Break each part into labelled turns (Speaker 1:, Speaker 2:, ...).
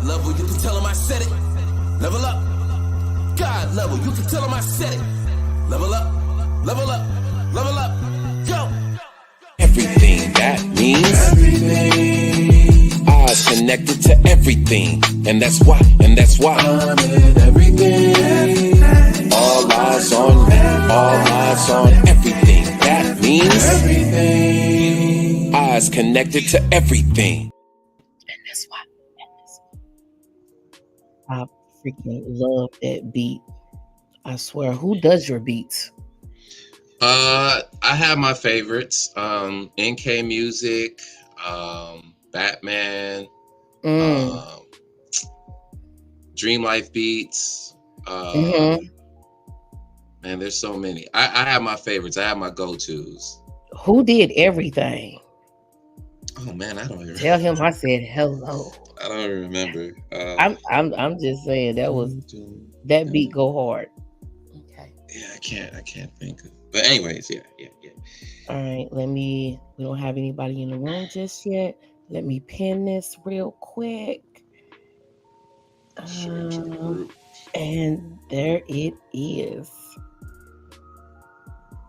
Speaker 1: level, you can tell him I said it. Level up. God level, you can tell him I said it. Level up, level up, level up. Yo. Everything, that means everything. Eyes connected to everything. And that's why. I'm in everything. All eyes on me, all eyes on everything. That means everything. Eyes connected to everything.
Speaker 2: And that's why. I freaking love that beat. I swear. Who does your beats?
Speaker 3: I have my favorites. NK Music, Batman, Dream Life Beats. Man, there's so many. I have my favorites. I have my go-tos.
Speaker 2: Who did everything?
Speaker 3: Oh man, I don't even
Speaker 2: tell him I said hello.
Speaker 3: I don't remember.
Speaker 2: I'm just saying that beat go hard. Okay.
Speaker 3: Yeah, I can't think of. But anyways, yeah.
Speaker 2: All right, we don't have anybody in the room just yet. Let me pin this real quick. And there it is.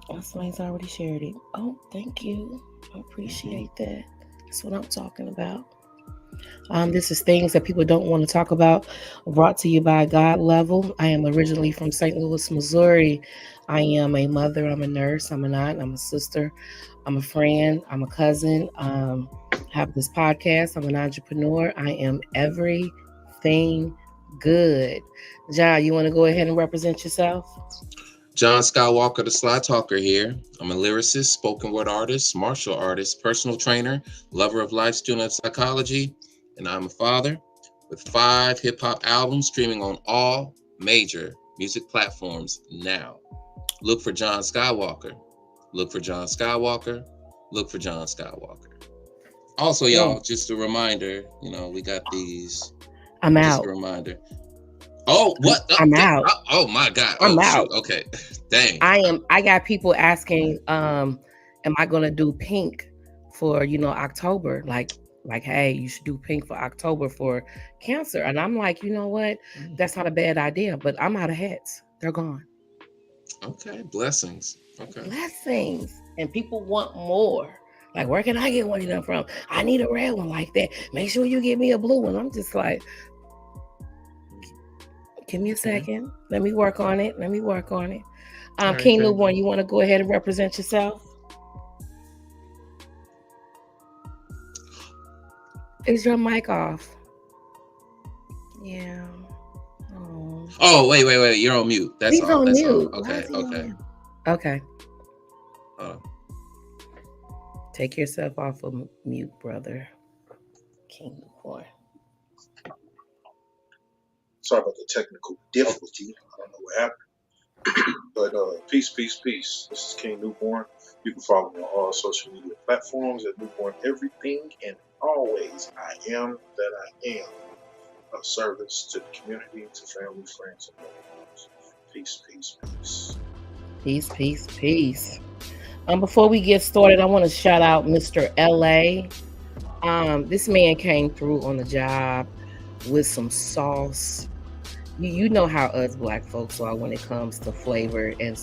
Speaker 2: Oh, somebody's already shared it. Oh, thank you. I appreciate that. That's what I'm talking about. This is things that people don't want to talk about, brought to you by God Level. I am originally from St. Louis, Missouri. I am a mother, I'm a nurse, I'm an aunt, I'm a sister, I'm a friend, I'm a cousin. I have this podcast, I'm an entrepreneur. I am everything good. John, you want to go ahead and represent yourself?
Speaker 3: John Skywalker, the Sly Talker here. I'm a lyricist, spoken word artist, martial artist, personal trainer, lover of life, student of psychology, and I'm a father with 5 hip-hop albums streaming on all major music platforms now. Look for John Skywalker. Look for John Skywalker. Look for John Skywalker. Also, y'all, just a reminder, we got these.
Speaker 2: I'm
Speaker 3: just
Speaker 2: out.
Speaker 3: A reminder. Oh, what?
Speaker 2: I'm out.
Speaker 3: Oh my God.
Speaker 2: I'm out.
Speaker 3: Shoot. Okay. Dang.
Speaker 2: I got people asking, am I gonna do pink for October? Like, hey, you should do pink for October for cancer. And I'm like, you know what? That's not a bad idea, but I'm out of hats. They're gone.
Speaker 3: Okay. Blessings. Okay.
Speaker 2: Blessings. And people want more. Like, where can I get one of them from? I need a red one like that. Make sure you give me a blue one. I'm just like, give me a second. Let me work on it. Right, King Newborn, you want to go ahead and represent yourself? Is your mic off? Yeah.
Speaker 3: Oh, wait. You're on mute. That's all.
Speaker 2: He's on mute.
Speaker 3: Okay.
Speaker 2: Take yourself off of mute, brother. King Newborn.
Speaker 4: Sorry about the technical difficulty. I don't know what happened. But peace. This is King Newborn. You can follow me on all social media platforms at Newborn Everything. And always, I am that I am. A service to the community, to family, friends, and loved ones.
Speaker 2: Peace. Before we get started, I want to shout out Mr. LA. This man came through on the job with some sauce. You know how us Black folks are when it comes to flavor. And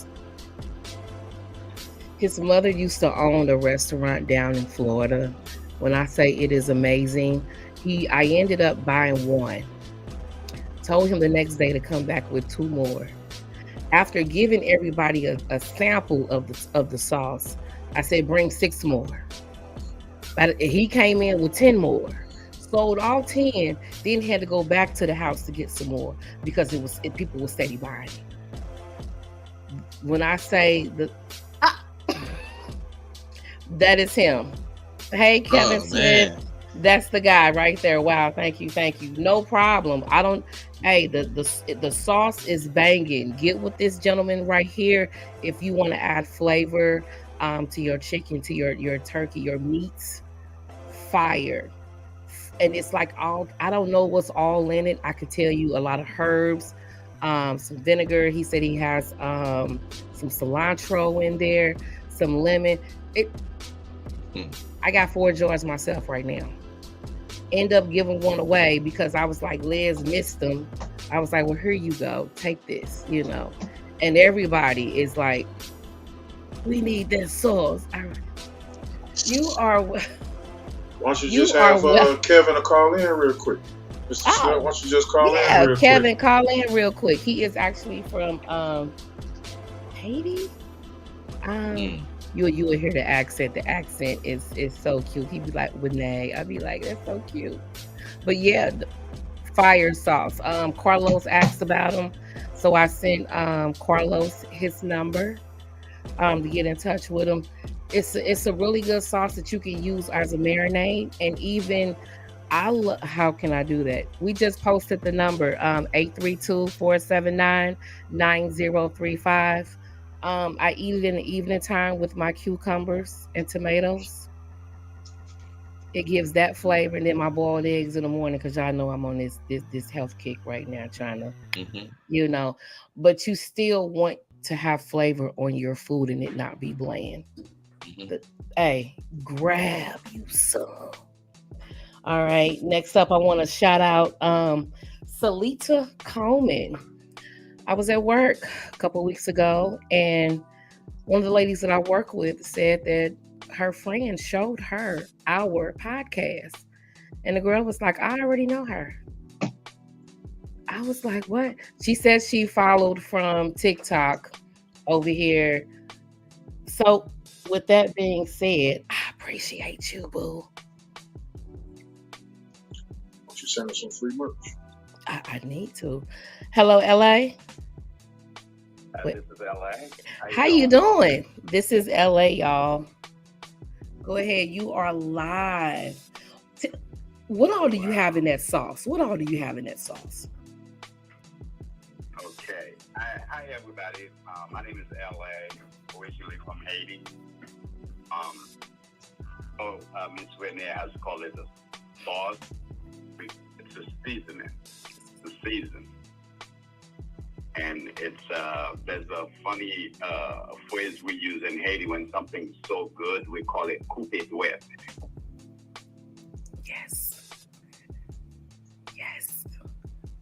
Speaker 2: his mother used to own a restaurant down in Florida. When I say it is amazing, I ended up buying one. Told him the next day to come back with 2 more. After giving everybody a sample of the sauce, I said, bring 6 more. But he came in with 10 more. Sold all 10, then had to go back to the house to get some more because people were steady buying it. When I say that is him. Hey, Kevin Smith. Man. That's the guy right there. Wow, thank you. No problem. The sauce is banging. Get with this gentleman right here if you want to add flavor to your chicken, to your turkey, your meats. Fire. And it's like I don't know what's all in it. I could tell you a lot of herbs, some vinegar. He said he has some cilantro in there, some lemon. I got 4 jars myself right now. end up giving one away because I was like, Liz missed them. I was like, well, here you go, take this, and everybody is like, we need that sauce. You are.
Speaker 4: Why don't you just have Kevin to call in real quick? Mr. Smith, why don't you just call in real quick?
Speaker 2: Kevin, call in real quick. He is actually from Haiti. You will hear the accent. The accent is so cute. He'd be like, Renee. I'd be like, that's so cute. But yeah, fire sauce. Carlos asked about him, so I sent Carlos his number to get in touch with him. It's a really good sauce that you can use as a marinade, and even how can I do that? We just posted the number 832-479-9035. I eat it in the evening time with my cucumbers and tomatoes. It gives that flavor, and then my boiled eggs in the morning, because y'all know I'm on this health kick right now, trying to, but you still want to have flavor on your food and it not be bland. Hey, grab you some. All right, next up, I want to shout out Salita Coleman. I was at work a couple of weeks ago, and one of the ladies that I work with said that her friend showed her our podcast, and the girl was like, I already know her. I was like, what? She said she followed from TikTok over here. So with that being said, I appreciate you, boo.
Speaker 4: Won't you send us some free merch?
Speaker 2: I need to. Hello, LA.
Speaker 5: This is LA.
Speaker 2: How you doing? This is LA, y'all. Go ahead. You are live. What all do you have in that sauce?
Speaker 5: Okay. Hi, everybody. My name is LA, originally from Haiti. Miss Whitney has called it a sauce. It's a seasoning. It's a season. And it's there's a funny phrase we use in Haiti when something's so good, we call it coupe duet.
Speaker 2: Yes.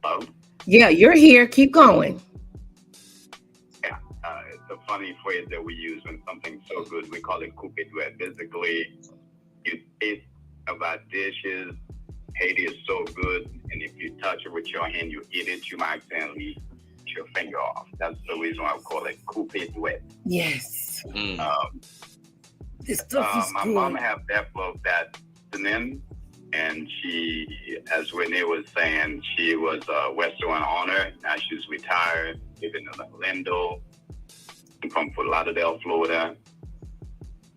Speaker 5: Hello?
Speaker 2: Yeah, you're here. Keep going.
Speaker 5: Yeah, it's a funny phrase that we use when something's so good, we call it coupe duet. Basically, you taste about dishes. Haiti is so good, and if you touch it with your hand, you eat it, you might accidentally your finger off. That's the reason why I call it coupe duet.
Speaker 2: Yes.
Speaker 5: This stuff is my mom have developed that synonym, and she, as Renee was saying, she was a restaurant owner. Now she's retired, living in Orlando, from Fort Lauderdale, Florida.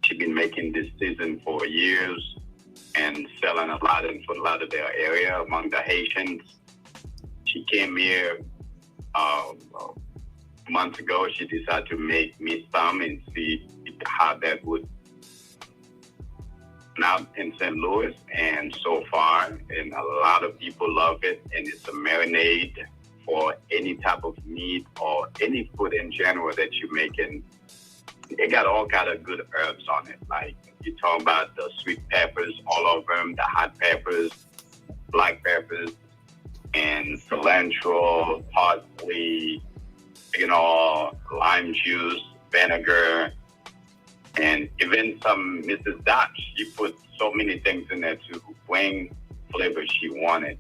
Speaker 5: She's been making this season for years and selling a lot in Fort Lauderdale area among the Haitians. She came here months ago. She decided to make me some and see how that would now in St. Louis, and so far, and a lot of people love it, and it's a marinade for any type of meat or any food in general that you're making. It got all kind of good herbs on it, like you talk about the sweet peppers, all of them, the hot peppers, black peppers, and cilantro, parsley, lime juice, vinegar, and even some Mrs. Dutch. She put so many things in there to bring flavor she wanted.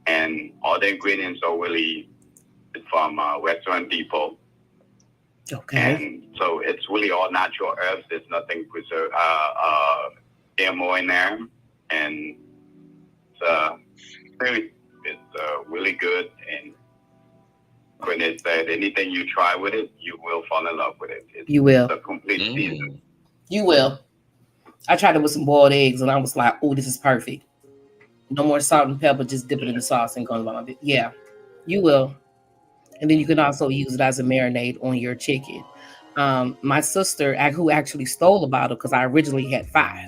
Speaker 5: And all the ingredients are really from Restaurant Depot.
Speaker 2: Okay.
Speaker 5: And so it's really all natural herbs. There's nothing preserved, GMO in there. And it's really good. And when it said anything you try with it, you will fall in love with it.
Speaker 2: You will.
Speaker 5: It's a complete season.
Speaker 2: You will. I tried it with some boiled eggs, and I was like, "Oh, this is perfect. No more salt and pepper. Just dip it in the sauce and go along." Yeah, you will. And then you can also use it as a marinade on your chicken. My sister, who actually stole a bottle, because I originally had 5,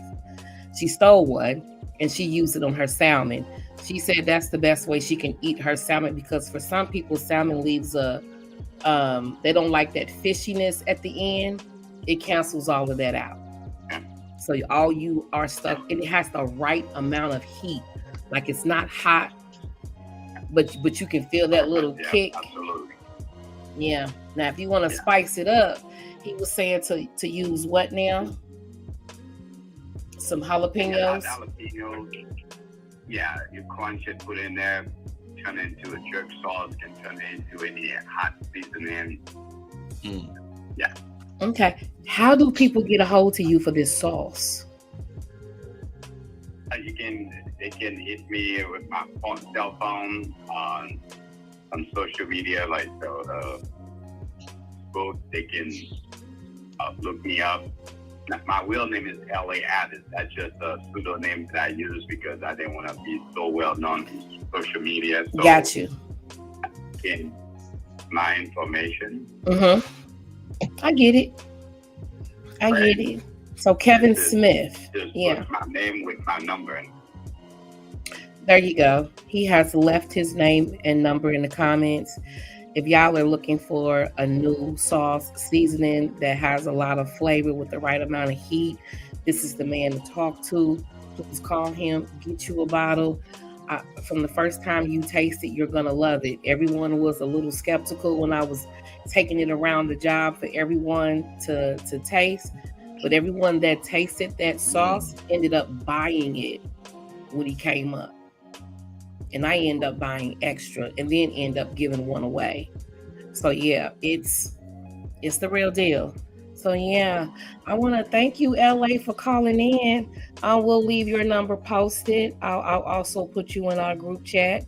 Speaker 2: she stole one and she used it on her salmon. She said that's the best way she can eat her salmon, because for some people, salmon leaves they don't like that fishiness at the end. It cancels all of that out. So all you are stuck, and it has the right amount of heat Like it's not hot, but you can feel that little kick.
Speaker 5: Absolutely.
Speaker 2: Yeah. Now, if you want to spice it up, he was saying to use what now? Some jalapenos.
Speaker 5: Yeah, you crunch it, put it in there, turn it into a jerk sauce, can turn it into any hot seasoning. Yeah.
Speaker 2: Okay. How do people get a hold to you for this sauce?
Speaker 5: They can hit me with my cell phone on social media, like both. They can look me up. My real name is L.A. Addis. That's just a pseudonym that I use because I didn't want to be so well known on social media. So
Speaker 2: got you.
Speaker 5: In my information.
Speaker 2: I get it. Get it. So Kevin Smith.
Speaker 5: Just put my name with my number.
Speaker 2: There you go. He has left his name and number in the comments. If y'all are looking for a new sauce seasoning that has a lot of flavor with the right amount of heat, this is the man to talk to. Please call him, get you a bottle. From the first time you taste it, you're going to love it. Everyone was a little skeptical when I was taking it around the job for everyone to taste. But everyone that tasted that sauce ended up buying it when he came up. And I end up buying extra and then end up giving one away. So yeah, it's the real deal. So yeah, I want to thank you, LA, for calling in. We'll leave your number posted. I'll also put you in our group chat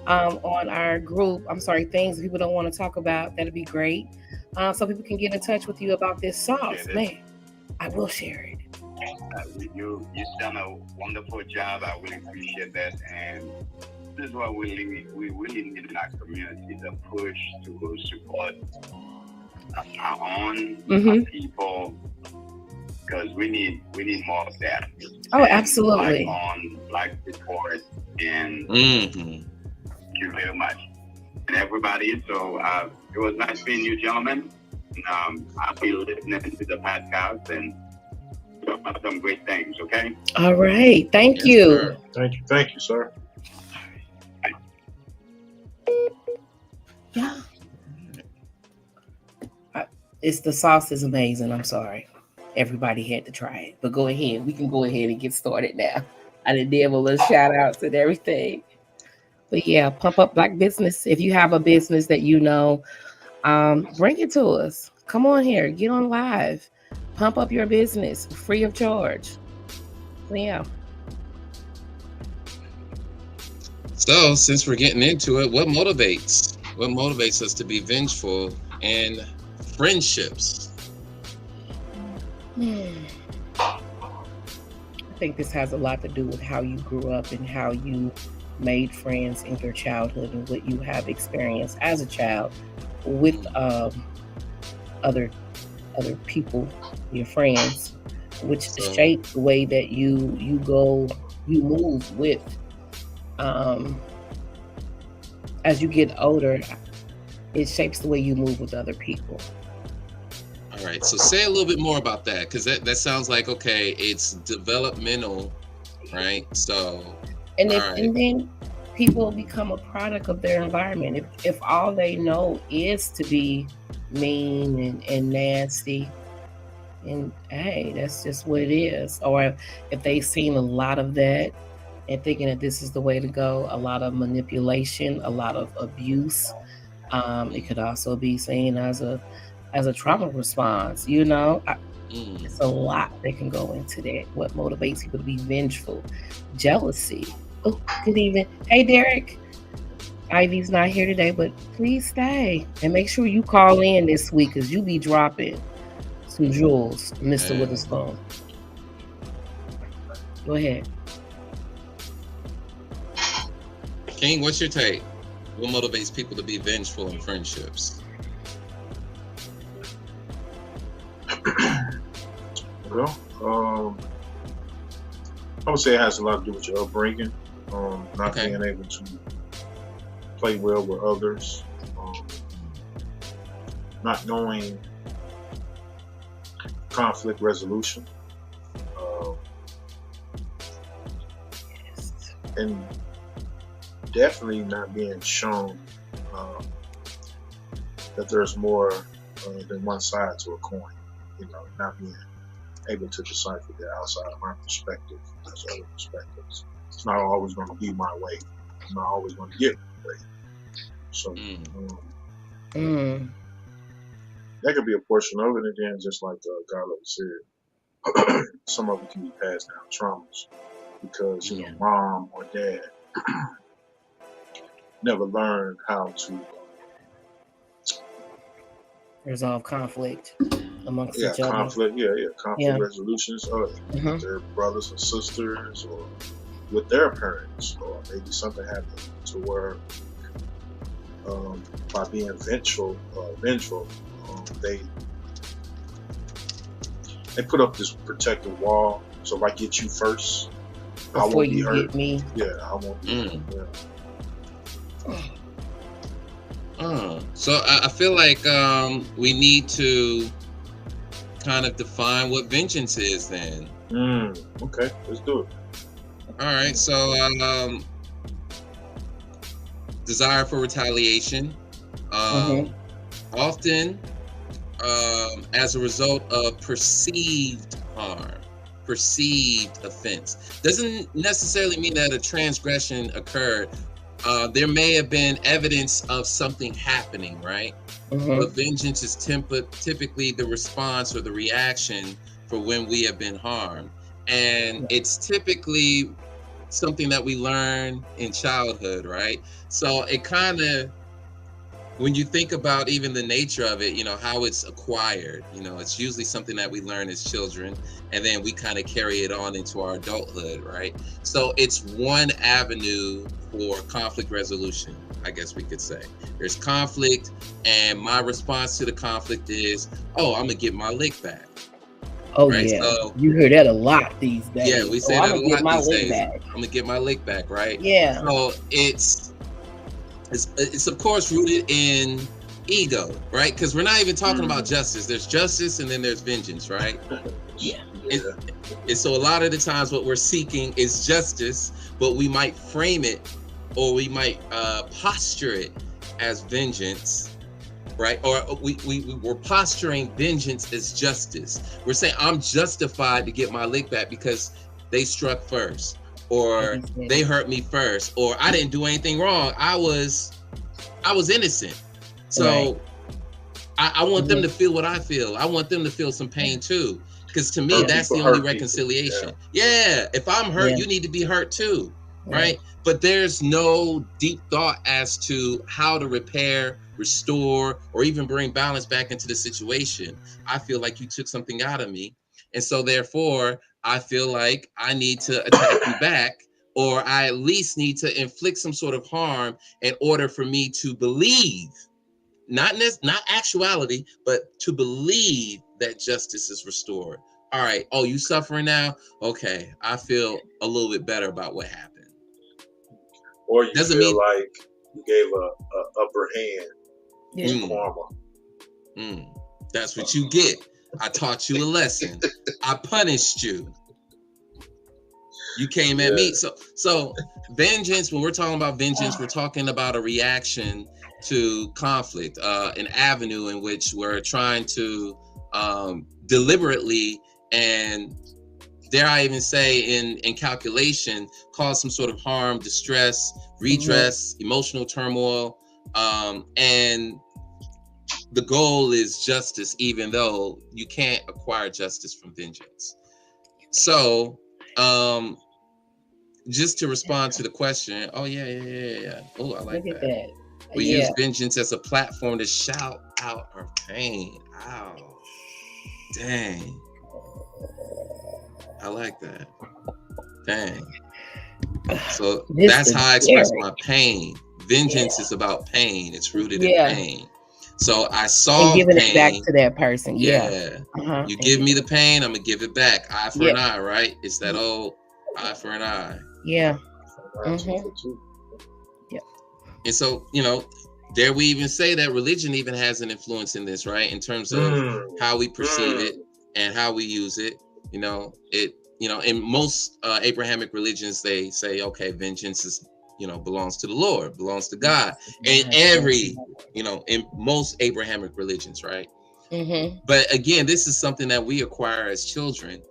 Speaker 2: on our group. I'm sorry, things people don't want to talk about. That'd be great. So people can get in touch with you about this sauce. Man, I will share it.
Speaker 5: You've done a wonderful job. I really appreciate that. And this is what we really need in our community, the push to support our own people, because we need more of that.
Speaker 2: Oh, absolutely.
Speaker 5: Black support, and thank you very much. And everybody, so it was nice meeting you, gentlemen. I'll be listening to the podcast and some great things, okay?
Speaker 2: All right. Thank you.
Speaker 4: Sir. Thank you, sir.
Speaker 2: Yeah. It's the sauce is amazing. I'm sorry. Everybody had to try it. But go ahead. We can go ahead and get started now. I did give a little shout outs and everything. But yeah, pump up Black business. If you have a business that you know, bring it to us. Come on here. Get on live. Pump up your business free of charge. So yeah.
Speaker 3: So since we're getting into it, what motivates us to be vengeful in friendships?
Speaker 2: I think this has a lot to do with how you grew up and how you made friends in your childhood and what you have experienced as a child with other people, your friends, which shape the way that you move with. As you get older, it shapes the way you move with other people.
Speaker 3: All right, so say a little bit more about that, because that sounds like, okay, it's developmental, right? So,
Speaker 2: and then people become a product of their environment. If all they know is to be mean and nasty, and hey, that's just what it is. Or if they've seen a lot of that and thinking that this is the way to go, a lot of manipulation, a lot of abuse. It could also be seen as a trauma response. It's a lot that can go into that. What motivates people to be vengeful? Jealousy. Oh, good evening. Hey, Derek. Ivy's not here today, but please stay and make sure you call in this week because you be dropping some jewels, Mr. Witherspoon. Go ahead.
Speaker 3: King, what's your take? What motivates people to be vengeful in friendships?
Speaker 4: Well, I would say it has a lot to do with your upbringing, not being able to play well with others, not knowing conflict resolution, and definitely not being shown that there's more than one side to a coin. Not being able to decipher that outside of my perspective. There's other perspectives. It's not always going to be my way. I'm not always going to get my way. So that could be a portion of it. And then, just like Garland said, some of it can be passed down traumas because mom or dad never learned how to
Speaker 2: resolve conflict amongst each other.
Speaker 4: Conflict resolutions with their brothers and sisters, or with their parents, or maybe something happened to where by being vengeful, they put up this protective wall. So if I get you first,
Speaker 2: before
Speaker 4: I won't be
Speaker 2: you
Speaker 4: hurt.
Speaker 2: Get me.
Speaker 4: Yeah, I won't be hurt. Yeah.
Speaker 3: So I feel like we need to kind of define what vengeance is then.
Speaker 4: Okay, let's do it.
Speaker 3: All right, so desire for retaliation, often as a result of perceived harm, perceived offense. Doesn't necessarily mean that a transgression occurred. There may have been evidence of something happening, right? But vengeance is typically the response or the reaction for when we have been harmed. And it's typically something that we learn in childhood, right? So it kind of, when you think about even the nature of it, how it's acquired, it's usually something that we learn as children, and then we kind of carry it on into our adulthood, right? So it's one avenue for conflict resolution, I guess we could say. There's conflict, and my response to the conflict is, I'm gonna get my lick back.
Speaker 2: Oh, right? Yeah. So, you hear that a lot these days.
Speaker 3: Yeah, we say that a lot these days. I'm gonna get my lick back, right?
Speaker 2: Yeah.
Speaker 3: So it's of course rooted in ego, right? Because we're not even talking about justice. There's justice and then there's vengeance, right?
Speaker 2: Yeah.
Speaker 3: And so a lot of the times what we're seeking is justice, but we might frame it, or we might posture it as vengeance, right? Or we're posturing vengeance as justice. We're saying I'm justified to get my lick back because they struck first, or they hurt me first, or I didn't do anything wrong. I was innocent. So I want them to feel what I feel. I want them to feel some pain too. Because to me, that's the only reconciliation. Yeah. If I'm hurt, you need to be hurt too. Right. But there's no deep thought as to how to repair, restore, or even bring balance back into the situation. I feel like you took something out of me. And so therefore, I feel like I need to attack you back, or I at least need to inflict some sort of harm in order for me to believe, not actuality, but to believe that justice is restored. All right. Oh, you suffering now? Okay. I feel a little bit better about what happened.
Speaker 4: Or you feel like you gave a upper hand in karma.
Speaker 3: That's what you get. I taught you a lesson. I punished you. You came at me. So vengeance, when we're talking about vengeance, we're talking about a reaction to conflict, an avenue in which we're trying to deliberately, and dare I even say in calculation, cause some sort of harm, distress, redress, emotional turmoil, and the goal is justice, even though you can't acquire justice from vengeance. So just to respond to the question, oh yeah. Oh, I like that. We use vengeance as a platform to shout out our pain. Ow. Dang. I like that. Dang. So that's how I express my pain. Vengeance is about pain. It's rooted in pain. So I saw
Speaker 2: giving
Speaker 3: pain.
Speaker 2: it back to that person.
Speaker 3: You give me the pain, I'm gonna give it back. Eye for an eye, right? It's that old eye for an eye.
Speaker 2: Yeah.
Speaker 3: And so, dare we even say that religion even has an influence in this, right? In terms of how we perceive it and how we use it. In most Abrahamic religions, they say, okay, vengeance is belongs to the Lord, belongs to God, and every, in most Abrahamic religions, right?
Speaker 2: Mm-hmm.
Speaker 3: But again, this is something that we acquire as children,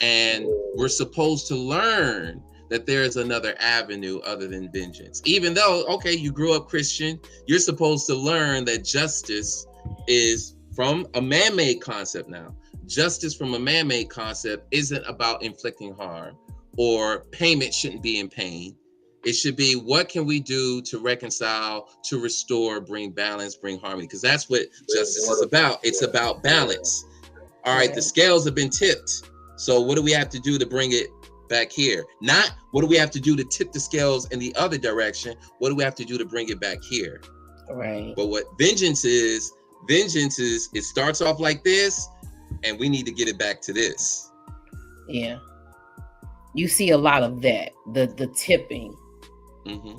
Speaker 3: and we're supposed to learn that there is another avenue other than vengeance. Even though, okay, you grew up Christian, you're supposed to learn that justice is from a man-made concept now. Justice from a man-made concept isn't about inflicting harm, or payment shouldn't be in pain. It should be, what can we do to reconcile, to restore, bring balance, bring harmony? Because that's what justice is about. It's about balance. All right, the scales have been tipped. So what do we have to do to bring it back here? Not what do we have to do to tip the scales in the other direction? What do we have to do to bring it back here?
Speaker 2: Right.
Speaker 3: But what vengeance is, it starts off like this, and we need to get it back to this.
Speaker 2: Yeah. You see a lot of that, the tipping,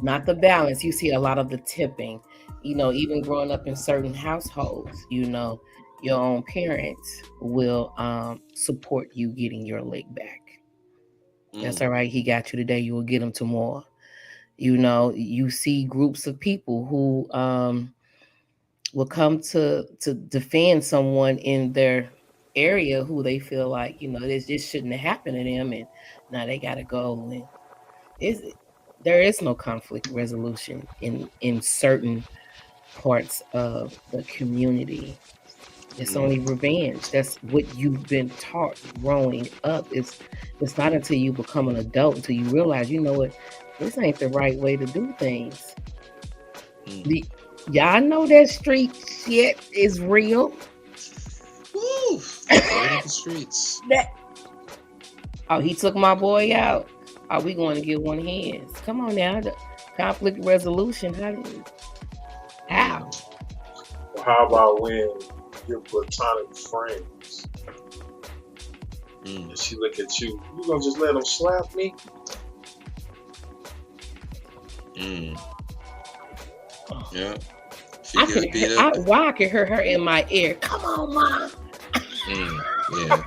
Speaker 2: not the balance. You see a lot of the tipping, even growing up in certain households, your own parents will support you getting your leg back. That's all right. He got you today. You will get him tomorrow. You see groups of people who will come to defend someone in their area who they feel like, this shouldn't have happened to them, and now they got to go. And there is no conflict resolution in certain parts of the community. It's only revenge. That's what you've been taught growing up. It's not until you become an adult, until you realize, what, this ain't the right way to do things. Y'all know that street shit is real.
Speaker 3: Woo! The streets.
Speaker 2: He took my boy out. Are we going to get one hands? Come on now. The conflict resolution. How?
Speaker 4: Well, how about when your platonic friends and she look at you gonna just let them slap me?
Speaker 3: Yeah.
Speaker 2: Why I can hear her in my ear. Come on, Mom.
Speaker 3: Yeah.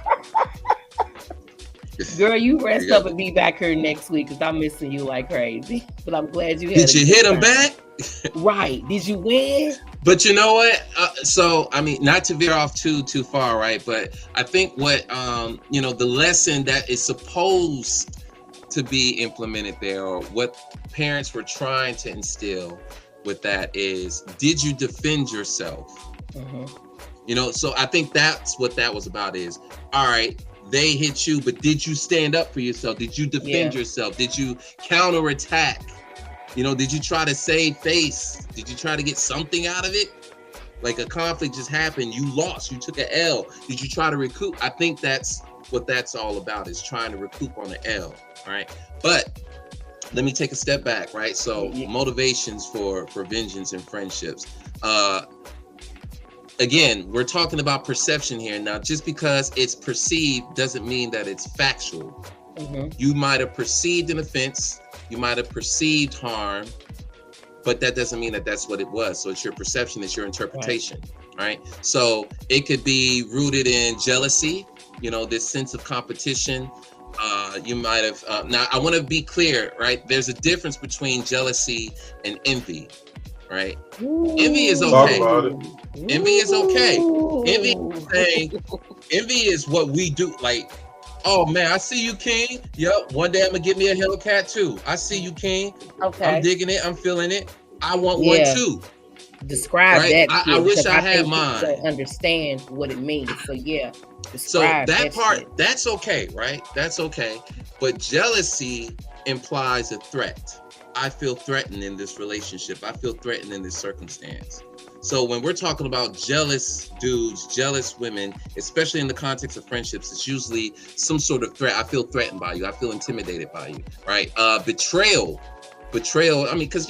Speaker 2: Girl, you rest up and be back here next week, because I'm missing you like crazy. But I'm glad you had.
Speaker 3: Did you hit him back?
Speaker 2: Right. Did you win?
Speaker 3: But you know what? So, I mean, not to veer off too far, right? But I think what, the lesson that is supposed to be implemented there, or what parents were trying to instill with that, is, did you defend yourself? So I think that's what that was about, is, all right, they hit you, but did you stand up for yourself? Did you defend yourself? Did you counterattack? Did you try to save face? Did you try to get something out of it? Like, a conflict just happened, you lost, you took an L. Did you try to recoup? I think that's what that's all about, is trying to recoup on the L, right? But let me take a step back, right? So motivations for vengeance and friendships. Again, we're talking about perception here. Now, just because it's perceived doesn't mean that it's factual. You might have perceived an offense, you might have perceived harm, but that doesn't mean that that's what it was. So it's your perception, it's your interpretation, right? So it could be rooted in jealousy, this sense of competition. You might have, now I want to be clear, right? There's a difference between jealousy and envy, right? Envy is okay.
Speaker 4: Talk about it.
Speaker 3: Envy is okay. Envy is what we do. Like, oh man, I see you, King. Yep, one day I'm gonna get me a Hellcat too. I see you, King.
Speaker 2: Okay.
Speaker 3: I'm digging it. I'm feeling it. I want one too.
Speaker 2: Describe that.
Speaker 3: I wish I had mine.
Speaker 2: Don't understand what it means. So
Speaker 3: So that part, shit. That's okay, right? That's okay. But jealousy implies a threat. I feel threatened in this relationship. I feel threatened in this circumstance. So when we're talking about jealous dudes, jealous women, especially in the context of friendships, it's usually some sort of threat. I feel threatened by you. I feel intimidated by you, right? Betrayal. I mean, because,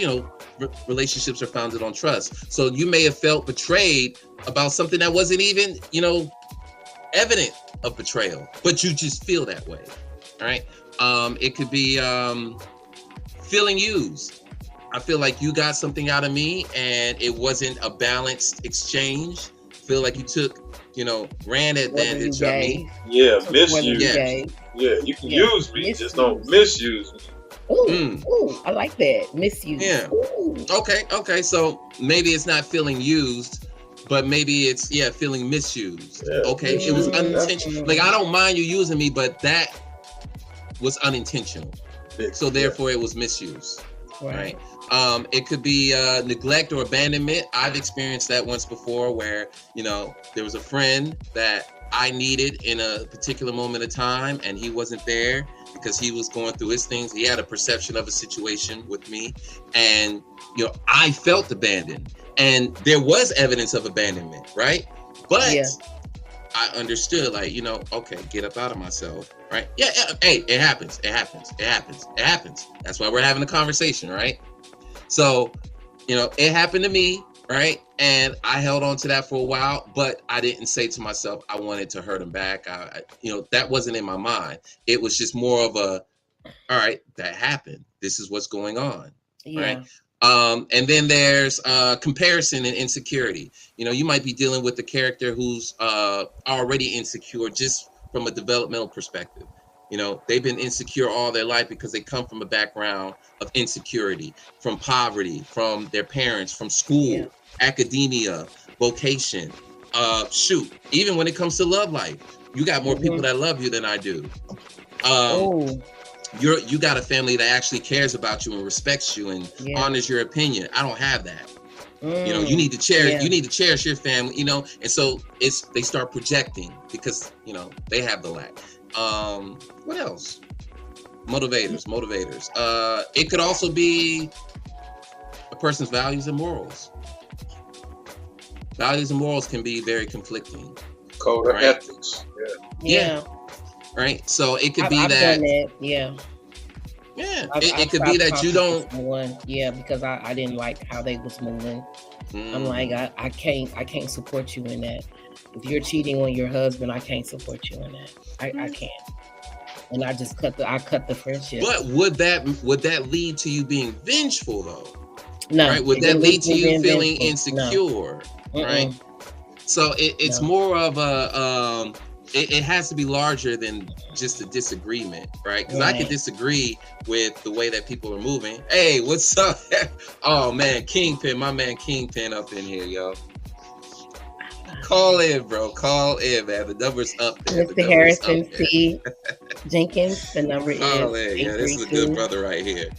Speaker 3: relationships are founded on trust. So you may have felt betrayed about something that wasn't even, evident of betrayal, but you just feel that way, all right? It could be feeling used. I feel like you got something out of me and it wasn't a balanced exchange. Feel like you took, ran advantage of me.
Speaker 4: Yeah, misuse. Yeah, you can use me, just don't misuse me.
Speaker 2: Ooh, I like that. Misuse.
Speaker 3: Yeah.
Speaker 2: Ooh.
Speaker 3: Okay. So maybe it's not feeling used, but maybe it's feeling misused.
Speaker 4: Yeah,
Speaker 3: Okay. It was unintentional. Like, I don't mind you using me, but that was unintentional. So therefore it was misuse. Right. It could be neglect or abandonment. I've experienced that once before where, there was a friend that I needed in a particular moment of time and he wasn't there because he was going through his things. He had a perception of a situation with me and, I felt abandoned and there was evidence of abandonment, right? But I understood, like, okay, get up out of myself, right? Yeah, hey, it happens. That's why we're having a conversation, right? So, it happened to me, right? And I held on to that for a while, but I didn't say to myself, I wanted to hurt him back. That wasn't in my mind. It was just more of a, all right, that happened. This is what's going on, right? And then there's comparison and insecurity. You might be dealing with a character who's already insecure just from a developmental perspective. They've been insecure all their life because they come from a background of insecurity, from poverty, from their parents, from school, academia, vocation. Even when it comes to love life, you got more people that love you than I do. You got a family that actually cares about you and respects you and honors your opinion. I don't have that. You need to cherish. You need to cherish your family. And so they start projecting because they have the lack. What else? Motivators. It could also be a person's values and morals. Values and morals can be very conflicting.
Speaker 4: Code of ethics.
Speaker 3: Yeah. Right. So it could be
Speaker 2: I've
Speaker 3: that.
Speaker 2: Done that. Yeah.
Speaker 3: Yeah. It could be that you don't.
Speaker 2: Because I didn't like how they was moving. I'm like, I can't support you in that. If you're cheating on your husband, I can't support you in that. I can't. And I just cut the friendship.
Speaker 3: But would that lead to you being vengeful though?
Speaker 2: No.
Speaker 3: Right? Would that lead to you feeling insecure? No. Right? So it's more of a it has to be larger than just a disagreement, right? Because I could disagree with the way that people are moving. Hey, what's up? Oh man, Kingpin, my man Kingpin up in here, yo. Call in, bro. Call in, man. The number's up there.
Speaker 2: Mr. Harrison C. Jenkins, the number is.
Speaker 3: Yeah, this is a good brother right here.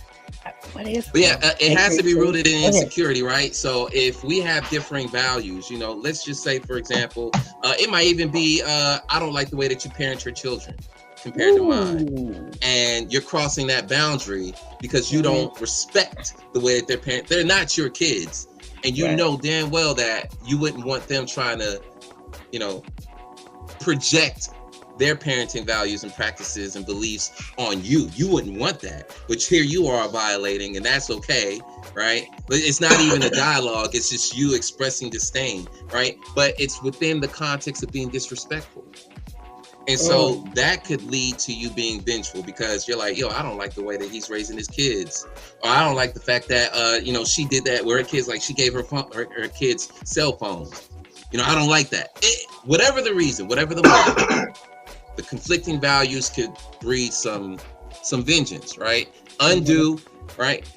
Speaker 2: What is?
Speaker 3: But yeah, it has to be rooted in insecurity, right? So if we have differing values, let's just say, for example, it might even be, I don't like the way that you parent your children compared to mine, and you're crossing that boundary because you don't respect the way that they're not your kids. And you know damn well that you wouldn't want them trying to, project their parenting values and practices and beliefs on you. You wouldn't want that. But here you are violating, and that's okay, right? But it's not even a dialogue. It's just you expressing disdain, right? But it's within the context of being disrespectful. And so that could lead to you being vengeful because you're like, I don't like the way that he's raising his kids. Or I don't like the fact that, she did that where her kids, like she gave her kids cell phones. I don't like that. Whatever the reason, whatever the motive, the conflicting values could breed some vengeance, right? Undue, right?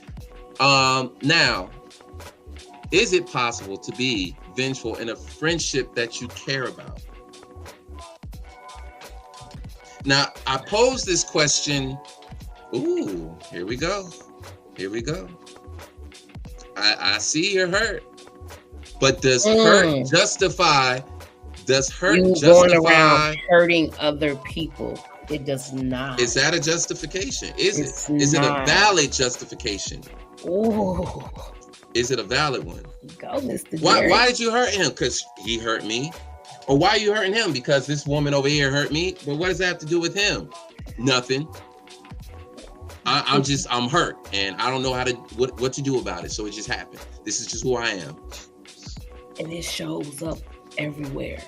Speaker 3: Now, is it possible to be vengeful in a friendship that you care about? Now, I pose this question. Ooh, here we go. I see you're hurt. But does hurt justify? Does hurt you justify going around
Speaker 2: hurting other people? It does not.
Speaker 3: Is that a justification? Is it a valid justification?
Speaker 2: Ooh.
Speaker 3: Is it a valid one?
Speaker 2: Go, Mr.
Speaker 3: Why did you hurt him? Because he hurt me. Or why are you hurting him? Because this woman over here hurt me. But what does that have to do with him? Nothing. I'm hurt, and I don't know what to do about it. So it just happened. This is just who I am.
Speaker 2: And it shows up everywhere.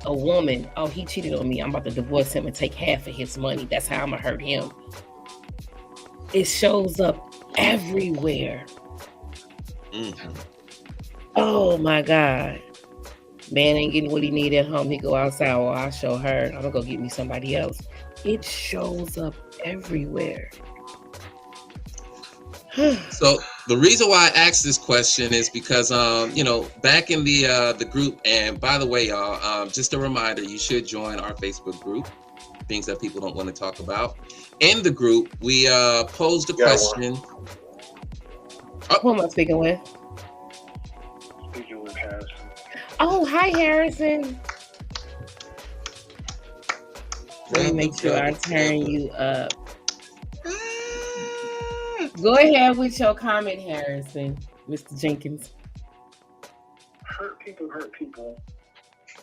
Speaker 2: A woman, he cheated on me. I'm about to divorce him and take half of his money. That's how I'm gonna hurt him. It shows up everywhere. Oh my God. Man ain't getting what he need at home. He go outside. Well, I'll show her. I'm gonna go get me somebody else. It shows up everywhere.
Speaker 3: So the reason why I asked this question is because back in the group, and by the way, y'all, just a reminder, you should join our Facebook group, things that people don't want to talk about. In the group, we posed a question.
Speaker 2: Who am I speaking with?
Speaker 5: Speaking with Harrison.
Speaker 2: Oh, hi, Harrison. Let me make sure I turn you up. Go ahead with your comment, Harrison, Mr. Jenkins.
Speaker 5: Hurt people,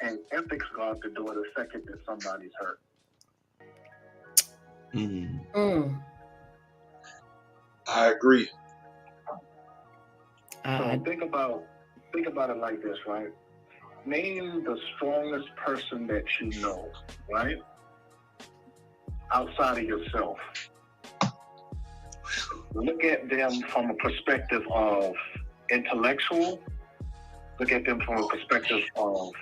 Speaker 5: and ethics go out the door the second that somebody's hurt.
Speaker 4: I agree.
Speaker 5: So think about it like this, right? Name the strongest person that you know, right? Outside of yourself. Look at them from a perspective of intellectual. Look at them from a perspective of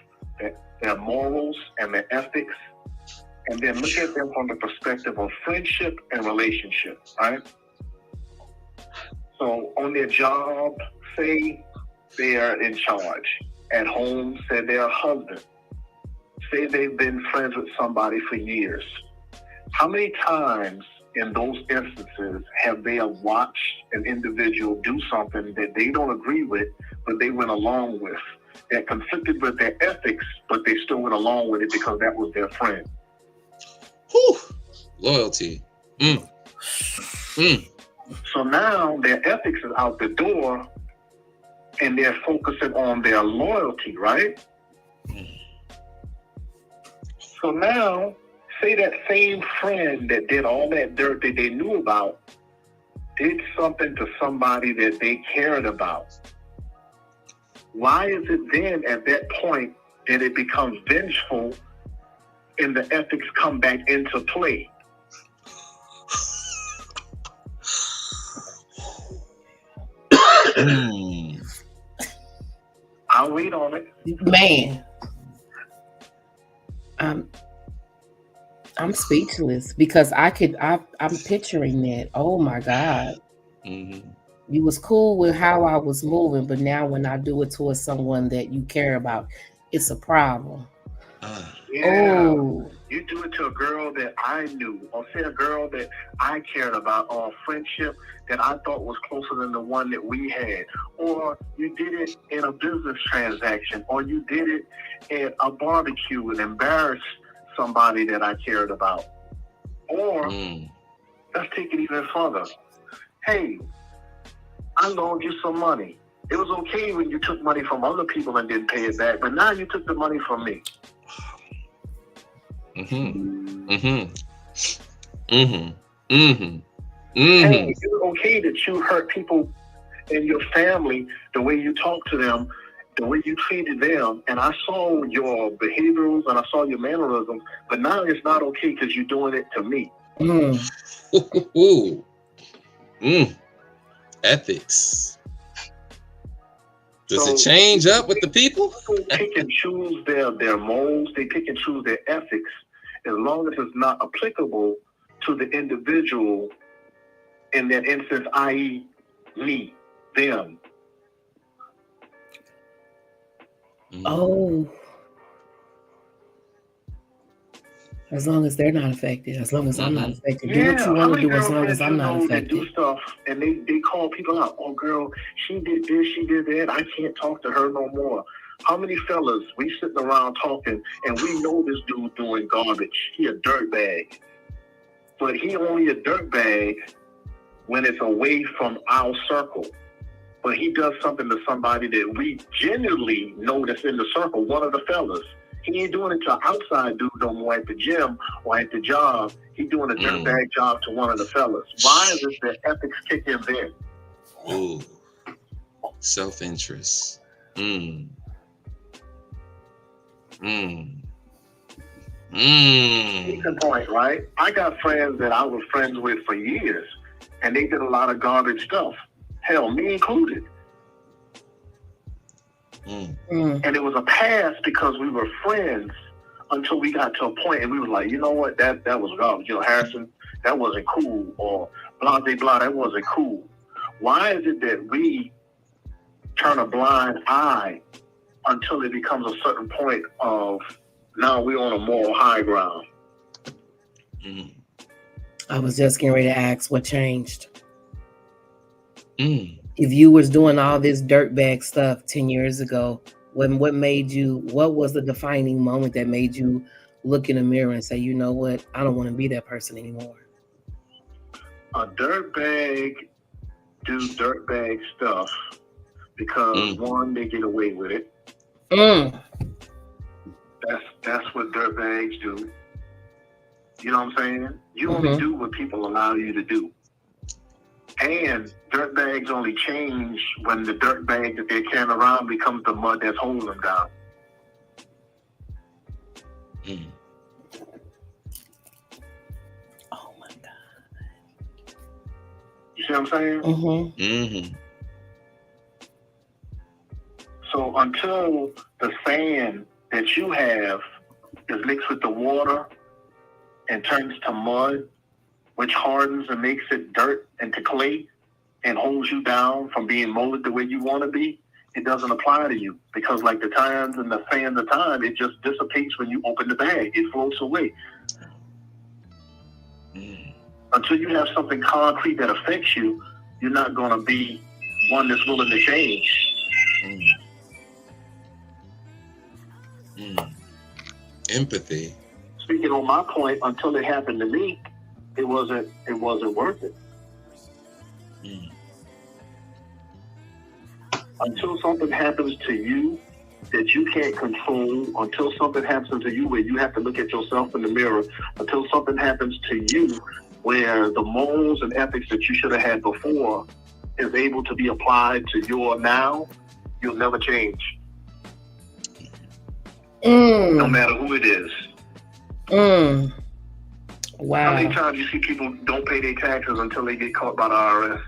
Speaker 5: their morals and their ethics. And then look at them from the perspective of friendship and relationship, right? So on their job, say they are in charge. At home, say they're a husband. Say they've been friends with somebody for years. How many times in those instances have they watched an individual do something that they don't agree with, but they went along with, that conflicted with their ethics, but they still went along with it because that was their friend?
Speaker 3: Whew. Loyalty.
Speaker 5: So now their ethics is out the door and they're focusing on their loyalty, right? So now, say that same friend that did all that dirt that they knew about did something to somebody that they cared about. Why is it then at that point that it becomes vengeful and the ethics come back into play? I'll wait on it.
Speaker 2: Man, I'm speechless because I'm picturing that. Oh my God. You was cool with how I was moving, but now when I do it towards someone that you care about, it's a problem.
Speaker 5: You do it to a girl that I knew, or say a girl that I cared about, or a friendship that I thought was closer than the one that we had, or you did it in a business transaction, or you did it at a barbecue and embarrassed somebody that I cared about. Or let's take it even further. Hey, I loaned you some money. It was okay when you took money from other people and didn't pay it back, but now you took the money from me. Hey, it's okay that you hurt people in your family, the way you talk to them, the way you treated them, and I saw your behaviors and I saw your mannerisms, but now it's not okay because you're doing it to me.
Speaker 3: Ethics. Does it change up with the people?
Speaker 5: People pick and choose their morals, they pick and choose their ethics, as long as it's not applicable to the individual in that instance, i.e. me, them.
Speaker 2: Oh. As long as they're not affected, as long as I'm not affected. Do what you want to do as long as I'm not affected.
Speaker 5: Do stuff and they call people out. Oh, girl, she did this, she did that. I can't talk to her no more. How many fellas, we sitting around talking and we know this dude doing garbage. He a dirtbag. But he only a dirtbag when it's away from our circle. But he does something to somebody that we genuinely know that's in the circle, one of the fellas. He ain't doing it to an outside dude no more at the gym or at the job. He's doing a dirtbag job to one of the fellas. Why is it that ethics kick in then?
Speaker 3: Ooh. Self-interest. Case
Speaker 5: in point, right? I got friends that I was friends with for years, and they did a lot of garbage stuff. Hell, me included. And it was a past because we were friends until we got to a point and we were like, you know what, that was garbage. You know, Harrison, that wasn't cool. Or blah, blah, blah, that wasn't cool. Why is it that we turn a blind eye until it becomes a certain point of now we're on a moral high ground?
Speaker 2: I was just getting ready to ask what changed.
Speaker 3: Mm.
Speaker 2: If you was doing all this dirtbag stuff 10 years ago, what was the defining moment that made you look in the mirror and say, you know what, I don't want to be that person anymore?
Speaker 5: A dirtbag do dirtbag stuff because one, they get away with it. That's what dirtbags do. You know what I'm saying? You only do what people allow you to do. And dirtbags only change when the dirtbag that they're carrying around becomes the mud that's holding them down.
Speaker 2: Oh my God.
Speaker 5: You see what I'm saying? So until the sand that you have is mixed with the water and turns to mud, which hardens and makes it dirt into clay and holds you down from being molded the way you want to be, it doesn't apply to you. Because like the times and the sands of time, it just dissipates when you open the bag. It floats away. Until you have something concrete that affects you, you're not going to be one that's willing to change.
Speaker 3: Empathy.
Speaker 5: Speaking on my point, until it happened to me, it wasn't worth it. Until something happens to you that you can't control, until something happens to you where you have to look at yourself in the mirror, until something happens to you where the morals and ethics that you should have had before is able to be applied to your now, you'll never change. No matter who it is.
Speaker 2: Wow.
Speaker 5: How many times you see people don't pay their taxes until they get caught by the IRS?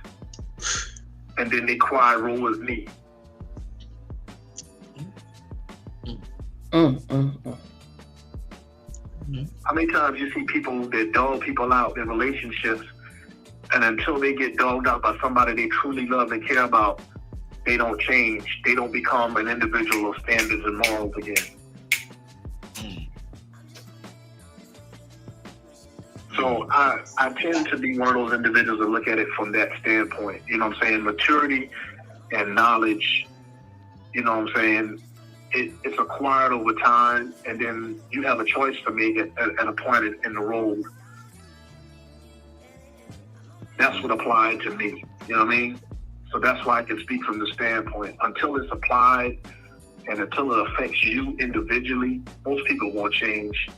Speaker 5: And then they cry, roll with me. How many times you see people that dog people out in relationships, and until they get dogged out by somebody they truly love and care about, they don't change. They don't become an individual of standards and morals again. So I tend to be one of those individuals that look at it from that standpoint. You know what I'm saying? Maturity and knowledge, you know what I'm saying? It's acquired over time, and then you have a choice to make at a point in the road. That's what applied to me. You know what I mean? So that's why I can speak from the standpoint. Until it's applied and until it affects you individually, most people won't change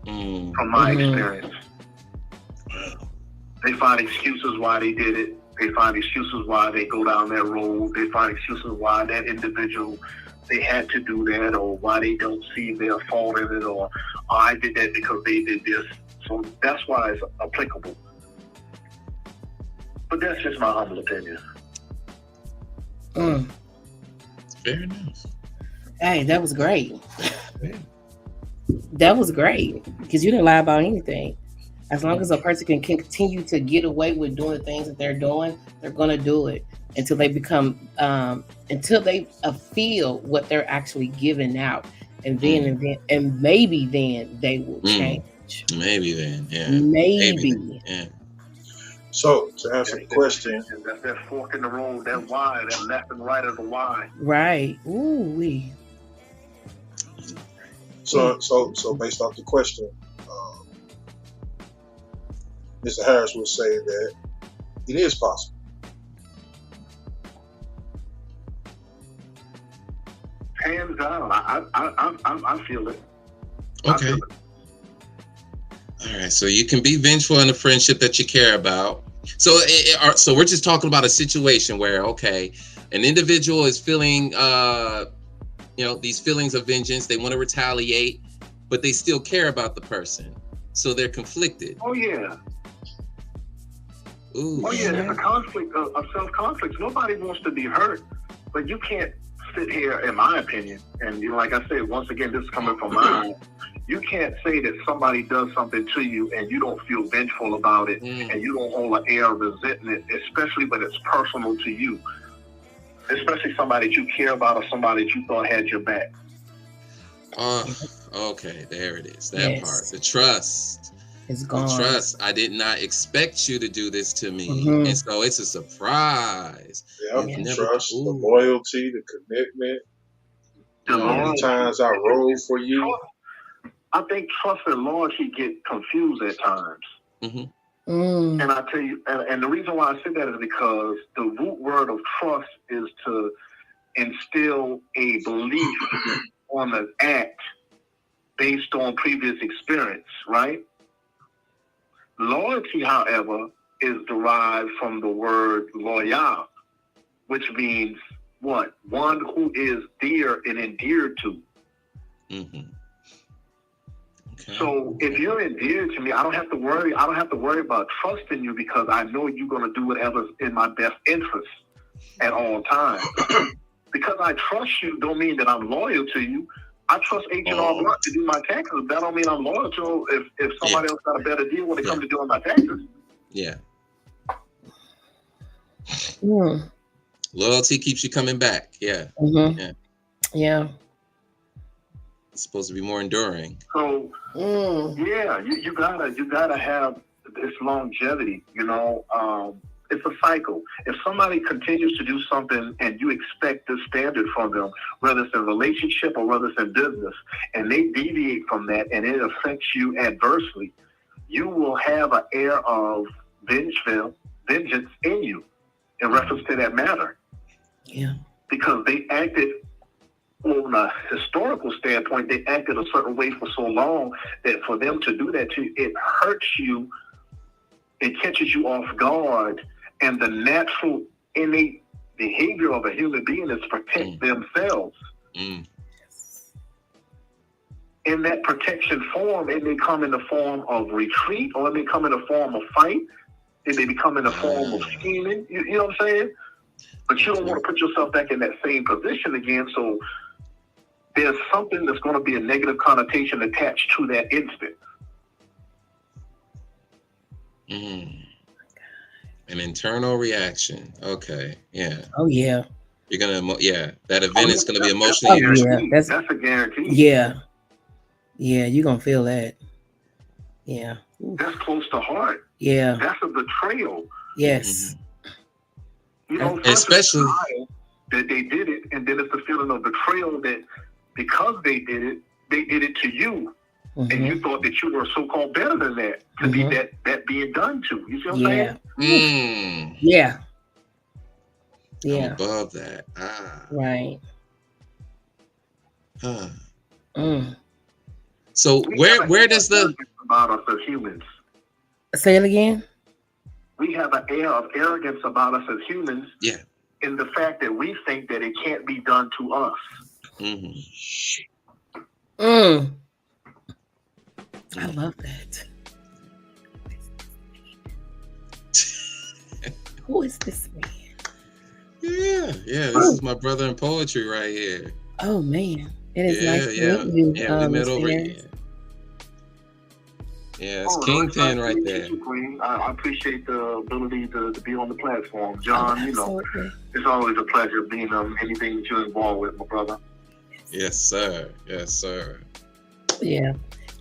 Speaker 5: from my experience. They find excuses why they did it. They find excuses why they go down that road. They find excuses why that individual, they had to do that, or why they don't see their fault in it, or I did that because they did this. So that's why it's applicable. But that's just my humble opinion.
Speaker 3: Fair enough.
Speaker 2: Hey, that was great. That was great, because you didn't lie about anything. As long as a person can continue to get away with doing the things that they're doing, they're going to do it until they become, until they feel what they're actually giving out. And then, and maybe then they will change.
Speaker 3: Maybe then, yeah.
Speaker 2: Maybe.
Speaker 3: Yeah.
Speaker 4: So to answer the question,
Speaker 5: that's that fork in the road, that why, that left and right of the why.
Speaker 2: Right. Ooh wee.
Speaker 4: So based off the question, Mr. Harris would say that it is possible.
Speaker 5: Hands down, I feel it.
Speaker 3: Okay.
Speaker 5: Feel it.
Speaker 3: All right. So you can be vengeful in a friendship that you care about. So we're just talking about a situation where, okay, an individual is feeling, these feelings of vengeance. They want to retaliate, but they still care about the person. So they're conflicted.
Speaker 5: Oh, yeah.
Speaker 3: Ooh,
Speaker 5: oh, yeah. There's a conflict of self-conflicts. Nobody wants to be hurt, but you can't
Speaker 6: sit here, in my opinion, and like I said, once again, this is coming from mine. You can't say that somebody does something to you and you don't feel vengeful about it, and you don't hold an air of resentment, especially when it's personal to you, especially somebody that you care about or somebody that you thought had your back.
Speaker 3: Okay, there it is. That part, the trust.
Speaker 2: It's gone.
Speaker 3: The trust. I did not expect you to do this to me, and so it's a surprise.
Speaker 4: The trust, the loyalty, the commitment. How many times I rode for you?
Speaker 6: I think trust and loyalty get confused at times. And I tell you, and the reason why I say that is because the root word of trust is to instill a belief on an act based on previous experience, right? Loyalty, however, is derived from the word loyal, which means what? One who is dear and endeared to. So if you're endeared to me, I don't have to worry about trusting you, because I know you're going to do whatever's in my best interest at all times. Because I trust you don't mean that I'm loyal to you. I trust H&R Block to do my taxes. That don't mean I'm loyal to them if somebody else got a better deal when it comes to doing my taxes.
Speaker 3: Loyalty keeps you coming back. It's supposed to be more enduring.
Speaker 6: So you gotta have this longevity, you know. It's a cycle. If somebody continues to do something and you expect this standard from them, whether it's in a relationship or whether it's in business, and they deviate from that and it affects you adversely, you will have an air of vengeance in you in reference to that matter. Because they acted, on a historical standpoint, they acted a certain way for so long that for them to do that to you, it hurts you, it catches you off guard, and the natural innate behavior of a human being is to protect themselves. In that protection form, it may come in the form of retreat, or it may come in the form of fight. It may become in the form of scheming. You know what I'm saying? But you don't want to put yourself back in that same position again. So there's something that's going to be a negative connotation attached to that instant.
Speaker 3: An internal reaction. Okay.
Speaker 2: Oh yeah.
Speaker 3: You're gonna. That event is gonna be emotionally.
Speaker 6: That's a guarantee.
Speaker 2: Yeah, you're gonna feel that.
Speaker 6: That's close to heart. That's a betrayal.
Speaker 2: Yes.
Speaker 6: You know,
Speaker 3: especially
Speaker 6: that they did it, and then it's the feeling of betrayal that because they did it to you, and you thought that you were so-called better than that to be that being done to. You see what I'm saying?
Speaker 3: I'm above that.
Speaker 2: Right.
Speaker 3: So where does the
Speaker 6: about us as humans?
Speaker 2: Say it again.
Speaker 6: We have an air of arrogance about us as humans. In the fact that we think that it can't be done to us.
Speaker 2: I love that. Who is this man?
Speaker 3: This is my brother in poetry right here.
Speaker 2: Oh man, it is nice to meet you.
Speaker 3: We met over here. It's Kingpin right there.
Speaker 6: I appreciate the ability to be on the platform, John. You know, it's always a pleasure being on anything that you're involved with, my brother.
Speaker 3: Yes, sir.
Speaker 2: Yeah.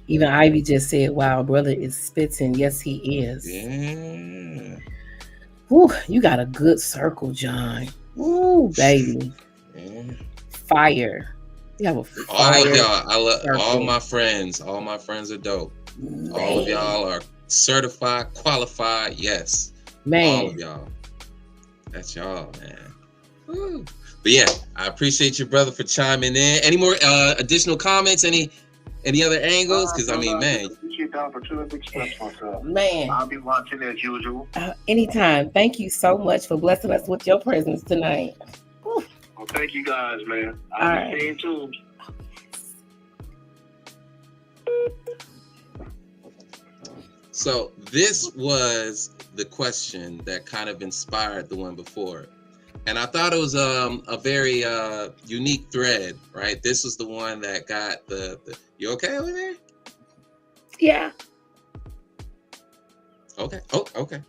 Speaker 2: Even Ivy just said, "Wow, brother is spitting." Yes, he is. Woo, you got a good circle, John. Woo, baby. Fire. You have a fire.
Speaker 3: All of y'all, I love all my friends. All my friends are dope. Man. All of y'all are certified, qualified. Yes.
Speaker 2: Man.
Speaker 3: All of y'all. That's y'all, man. Woo. But I appreciate you, brother, for chiming in. Any more additional comments? Any other angles? Because I mean, man.
Speaker 6: Appreciate the opportunity to express myself.
Speaker 2: Man.
Speaker 6: I'll be watching as usual.
Speaker 2: Anytime. Thank you so much for blessing us with your presence tonight.
Speaker 6: Well, thank you guys, man. I'll be staying tuned.
Speaker 3: So this was the question that kind of inspired the one before. And I thought it was a very unique thread, right? This was the one that got the you okay over there?
Speaker 2: Yeah.
Speaker 3: Okay. Oh, okay.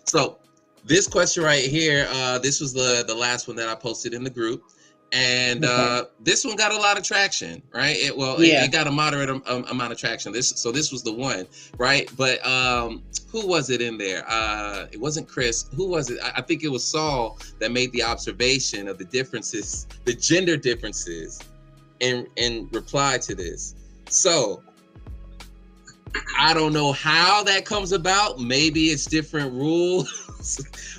Speaker 3: So this question right here, this was the last one that I posted in the group, and this one got a lot of traction, right? It got a moderate amount of traction. This was the one, right? But who was it in there? It wasn't Chris. Who was it? I think it was Saul that made the observation of the differences, the gender differences, in reply to this. So I don't know how that comes about. Maybe it's different rules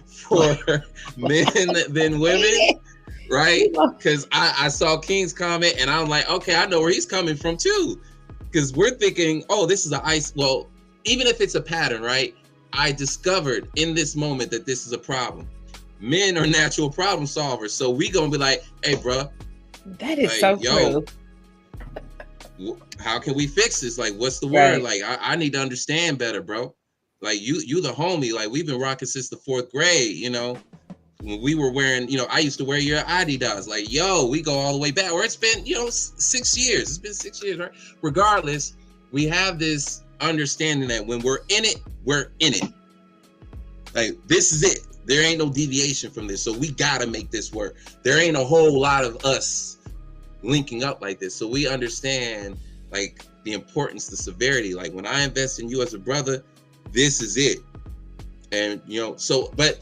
Speaker 3: for men than women, right? Because I saw King's comment and I'm like, okay, I know where he's coming from too. Because we're thinking, oh, this is well, even if it's a pattern, right? I discovered in this moment that this is a problem. Men are natural problem solvers. So we gonna be like, hey, bro.
Speaker 2: That is so true.
Speaker 3: How can we fix this? Like, what's the word? Like, I need to understand better, bro. Like, you the homie. Like, we've been rocking since the 4th grade, you know, when we were wearing, you know, I used to wear your Adidas. Like, yo, we go all the way back. Or it's been, you know, 6 years. It's been 6 years, right? Regardless, we have this understanding that when we're in it, we're in it. Like, this is it. There ain't no deviation from this. So we got to make this work. There ain't a whole lot of us linking up like this. So we understand like the importance, the severity. Like when I invest in you as a brother, this is it. And you know, so but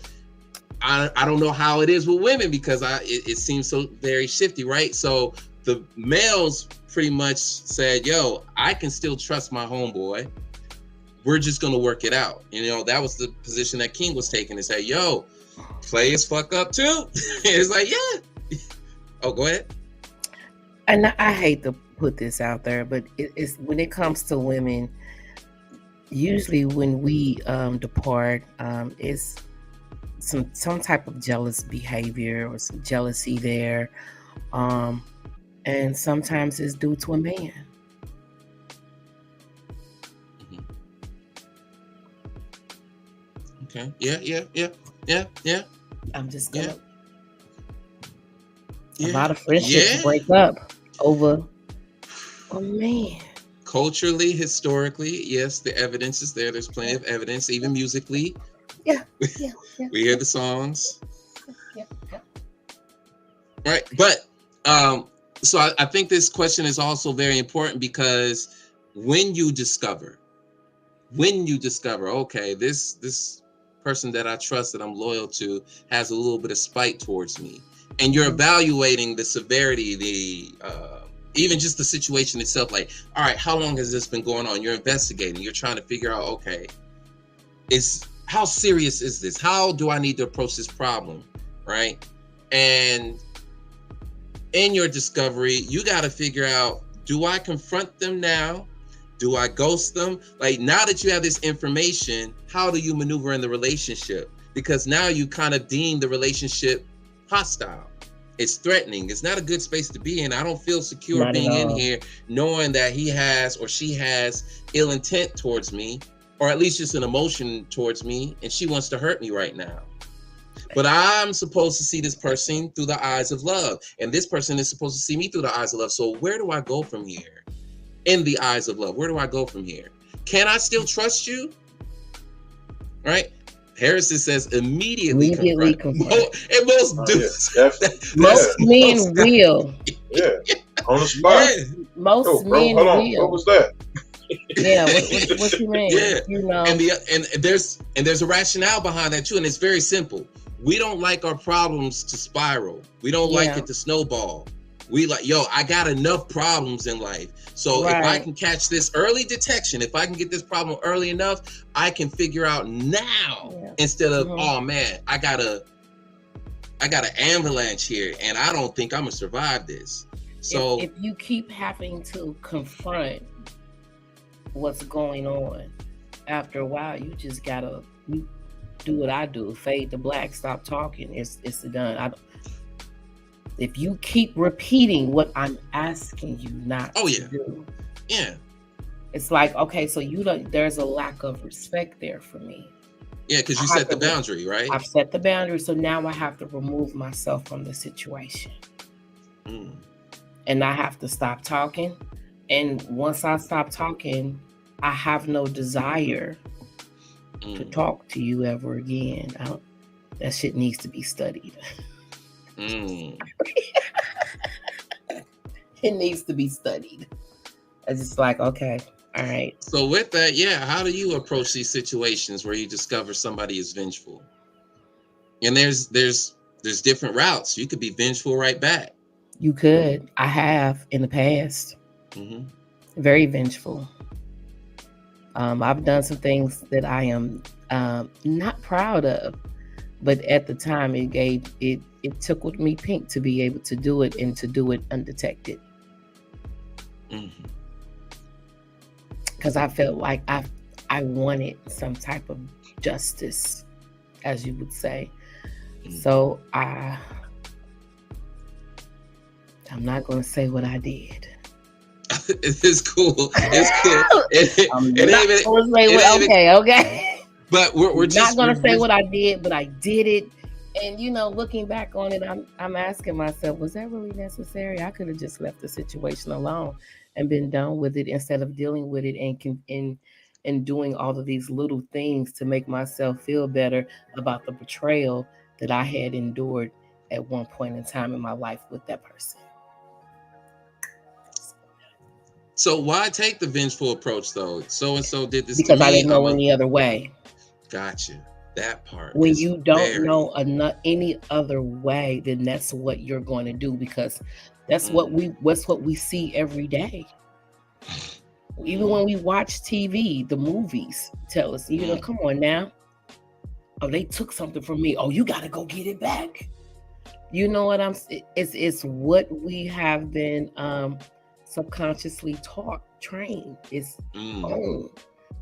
Speaker 3: I don't know how it is with women because it seems so very shifty, right? So the males pretty much said, yo, I can still trust my homeboy. We're just gonna work it out. And, you know, that was the position that King was taking, is that, yo, play as fuck up too. It's like, yeah. Oh, go ahead.
Speaker 2: And I hate to put this out there, but it's when it comes to women, usually when we depart, it's some type of jealous behavior or some jealousy there, and sometimes it's due to a man.
Speaker 3: Okay. Yeah.
Speaker 2: I'm just gonna. A lot of friendships break up over a man.
Speaker 3: Culturally, historically, yes, the evidence is there. There's plenty of evidence, even musically.
Speaker 2: Yeah.
Speaker 3: We hear the songs. Yeah. Right. But so I think this question is also very important because when you discover, okay, this person that I trust, that I'm loyal to, has a little bit of spite towards me, and you're evaluating the severity, the even just the situation itself, like, all right, how long has this been going on? You're investigating, you're trying to figure out, okay, how serious is this? How do I need to approach this problem, right? And in your discovery, you got to figure out, do I confront them now? Do I ghost them? Like, now that you have this information, how do you maneuver in the relationship? Because now you kind of deem the relationship hostile. It's threatening. It's not a good space to be in. I don't feel secure not being in here knowing that he has or she has ill intent towards me, or at least just an emotion towards me, and she wants to hurt me right now. But I'm supposed to see this person through the eyes of love, and this person is supposed to see me through the eyes of love. So where do I go from here? In the eyes of love, where do I go from here? Can I still trust you? Right? Harrison says immediately confront. And most dudes,
Speaker 2: most men will.
Speaker 4: Yeah, on the spot.
Speaker 2: Yeah. Most men
Speaker 4: hold on.
Speaker 2: will.
Speaker 4: What was that?
Speaker 2: Yeah, what you mean?
Speaker 3: Yeah,
Speaker 2: you know.
Speaker 3: And there's a rationale behind that too, and it's very simple. We don't like our problems to spiral. We don't like it to snowball. We like, yo, I got enough problems in life. So if I can catch this early detection, if I can get this problem early enough, I can figure out now instead of, oh man, I got an avalanche here and I don't think I'm gonna survive this. So
Speaker 2: if you keep having to confront what's going on, after a while, you just gotta do what I do, fade to black, stop talking. It's done. If you keep repeating what I'm asking you not to do, it's like, okay, so there's a lack of respect there for me.
Speaker 3: Yeah, because you set the boundary, right?
Speaker 2: I've set the boundary, so now I have to remove myself from the situation. And I have to stop talking. And once I stop talking, I have no desire to talk to you ever again. That shit needs to be studied. It needs to be studied. It's just like, okay, all right.
Speaker 3: So with that, yeah, how do you approach these situations where you discover somebody is vengeful? And there's different routes. You could be vengeful right back.
Speaker 2: You could. I have in the past. Very vengeful. I've done some things that I am not proud of, but at the time it tickled me pink to be able to do it and to do it undetected. Because I felt like I wanted some type of justice, as you would say. So I'm not going to say what I did.
Speaker 3: It's cool. It's cool.
Speaker 2: Okay.
Speaker 3: But we're
Speaker 2: not going to say what I did, but I did it. And looking back on it, I'm asking myself, was that really necessary? I could have just left the situation alone and been done with it instead of dealing with it and doing all of these little things to make myself feel better about the betrayal that I had endured at one point in time in my life with that person.
Speaker 3: So why take the vengeful approach though? So and so did this
Speaker 2: because
Speaker 3: to me.
Speaker 2: I didn't know any other way.
Speaker 3: Gotcha. That part.
Speaker 2: When you don't know any other way, then that's what you're going to do, because that's what we see every day. Even when we watch TV, the movies tell us, come on now. Oh, they took something from me. Oh, you got to go get it back. You know what it's what we have been subconsciously taught, trained. It's